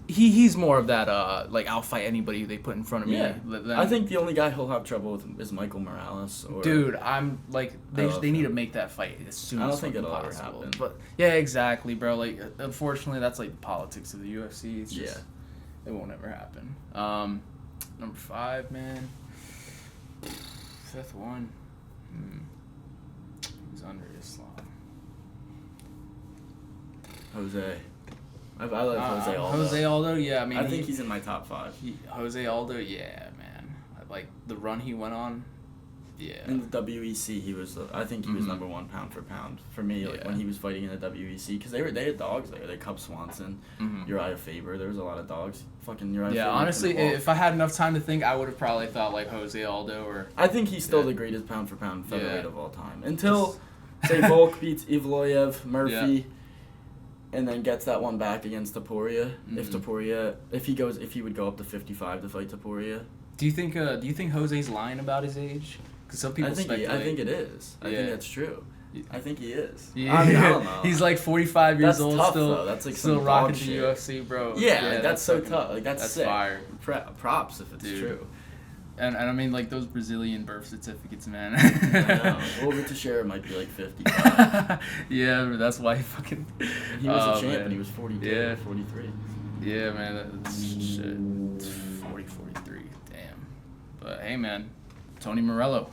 he's more of that like I'll fight anybody they put in front of me. Yeah. I think the only guy he'll have trouble with is Michael Morales. Dude, I'm like they need to make that fight as soon as possible. I don't think it'll ever happen. But yeah, exactly, bro. Like unfortunately, that's like the politics of the UFC. It's just. It won't ever happen. Number 5, man. 5th one. Who's under Islam? Jose. I like Jose Aldo. Jose Aldo, yeah. I mean, I think he's in my top 5. Jose Aldo, yeah, man. Like the run he went on. Yeah. In the WEC, he was. I think he was number 1 pound for pound for me. Like when he was fighting in the WEC, because they had dogs there. They had Cub Swanson, Uriah Faber. There was a lot of dogs. Fucking Uriah. Yeah, Faber honestly, if I had enough time to think, I would have probably thought like Jose Aldo or. I think he's still the greatest pound for pound featherweight of all time until, say, Volk beats Evloev, Murphy. And then gets that one back against Topuria. If he would go up to 55 to fight Topuria. Do you think Jose's lying about his age? Because some people speculate. I think it is. I think that's true. I think he is. Yeah. I mean, I don't know. He's like 45 years old, tough, still. Though. That's like still rocking the UFC, bro. Yeah, that's so tough. Like that's sick. Fire. Props if it's true. And I mean, like, those Brazilian birth certificates, man. I know. Over Teixeira might be like 50. Yeah, but that's why he fucking... He was a champ, and he was 42, 43. Yeah, man, that's shit. 40, 43, damn. But, hey, man, Tony Morello.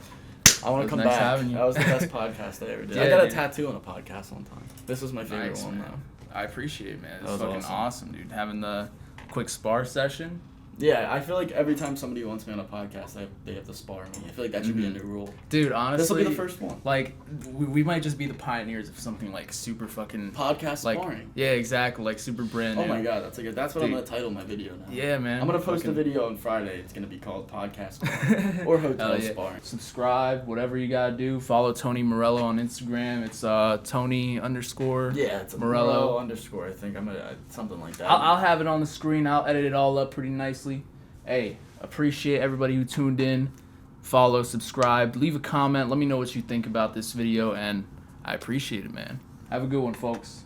I want to come back. That was the best podcast I ever did. Yeah, I got a tattoo on a podcast one time. This was my favorite one, though. I appreciate it, man. It's fucking awesome, dude. Having the quick spar session. Yeah, I feel like every time somebody wants me on a podcast, they have to spar me. I feel like that should be a new rule. Dude, honestly, this will be the first one. Like, we might just be the pioneers of something like super fucking podcast like, sparring. Yeah, exactly, like super brand new. Oh my god, that's what I'm gonna title my video now. Yeah, man. I'm gonna post a video on Friday. It's gonna be called podcast sparring or hotel sparring. Subscribe, whatever you gotta do. Follow Tony Morello on Instagram. It's Tony _ it's Morello _ I think I'm gonna something like that. I'll have it on the screen. I'll edit it all up pretty nicely. Hey, appreciate everybody who tuned in. Follow, subscribe, leave a comment. Let me know what you think about this video, and I appreciate it, man. Have a good one, folks.